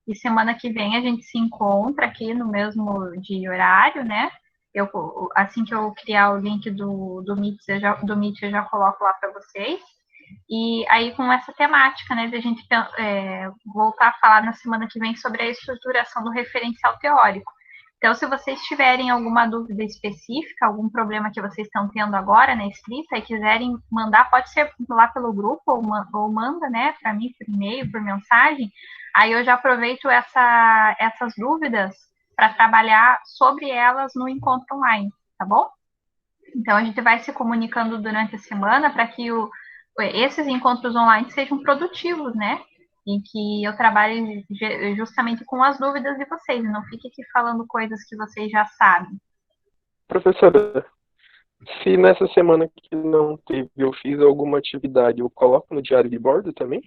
E semana que vem a gente se encontra aqui no mesmo dia e horário, né? Assim que eu criar o link do Meet, eu já coloco lá para vocês. E aí, com essa temática, né, de a gente voltar a falar na semana que vem sobre a estruturação do referencial teórico. Então, se vocês tiverem alguma dúvida específica, algum problema que vocês estão tendo agora na escrita e quiserem mandar, pode ser lá pelo grupo ou manda, né, para mim por e-mail, por mensagem. Aí eu já aproveito essas dúvidas para trabalhar sobre elas no encontro online, tá bom? Então, a gente vai se comunicando durante a semana para que esses encontros online sejam produtivos, né? Em que eu trabalhe justamente com as dúvidas de vocês, e não fique aqui falando coisas que vocês já sabem. Professora, se nessa semana que não teve, eu fiz alguma atividade, eu coloco no diário de bordo também?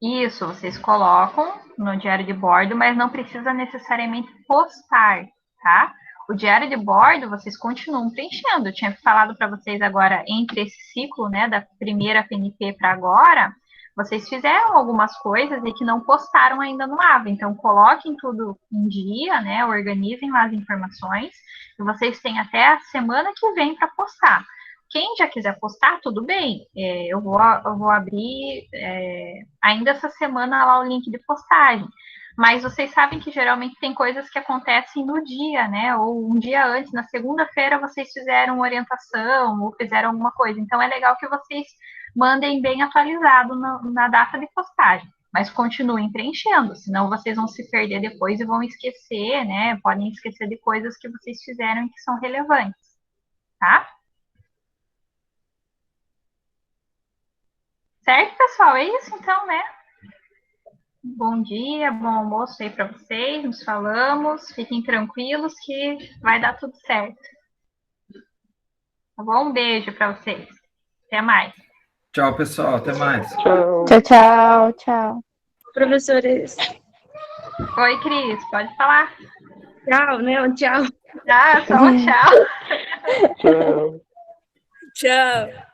Isso, vocês colocam no diário de bordo, mas não precisa necessariamente postar, tá? O diário de bordo, vocês continuam preenchendo. Eu tinha falado para vocês agora, entre esse ciclo, né, da primeira PNP para agora, vocês fizeram algumas coisas e que não postaram ainda no AVA. Então, coloquem tudo em dia, né, organizem lá as informações, e vocês têm até a semana que vem para postar. Quem já quiser postar, tudo bem. Eu vou abrir ainda essa semana lá o link de postagem. Mas vocês sabem que geralmente tem coisas que acontecem no dia, né? Ou um dia antes, na segunda-feira, vocês fizeram orientação ou fizeram alguma coisa. Então é legal que vocês mandem bem atualizado na data de postagem. Mas continuem preenchendo, senão vocês vão se perder depois e vão esquecer, né? Podem esquecer de coisas que vocês fizeram e que são relevantes, tá? Certo, pessoal? É isso então, né? Bom dia, bom almoço aí para vocês. Nos falamos. Fiquem tranquilos que vai dar tudo certo. Tá bom? Um beijo para vocês. Até mais. Tchau, pessoal. Até mais. Tchau. Tchau, tchau, tchau. Professores. Oi, Cris. Pode falar. Tchau, né? Tchau. Ah, só um tchau. Tchau. Tchau.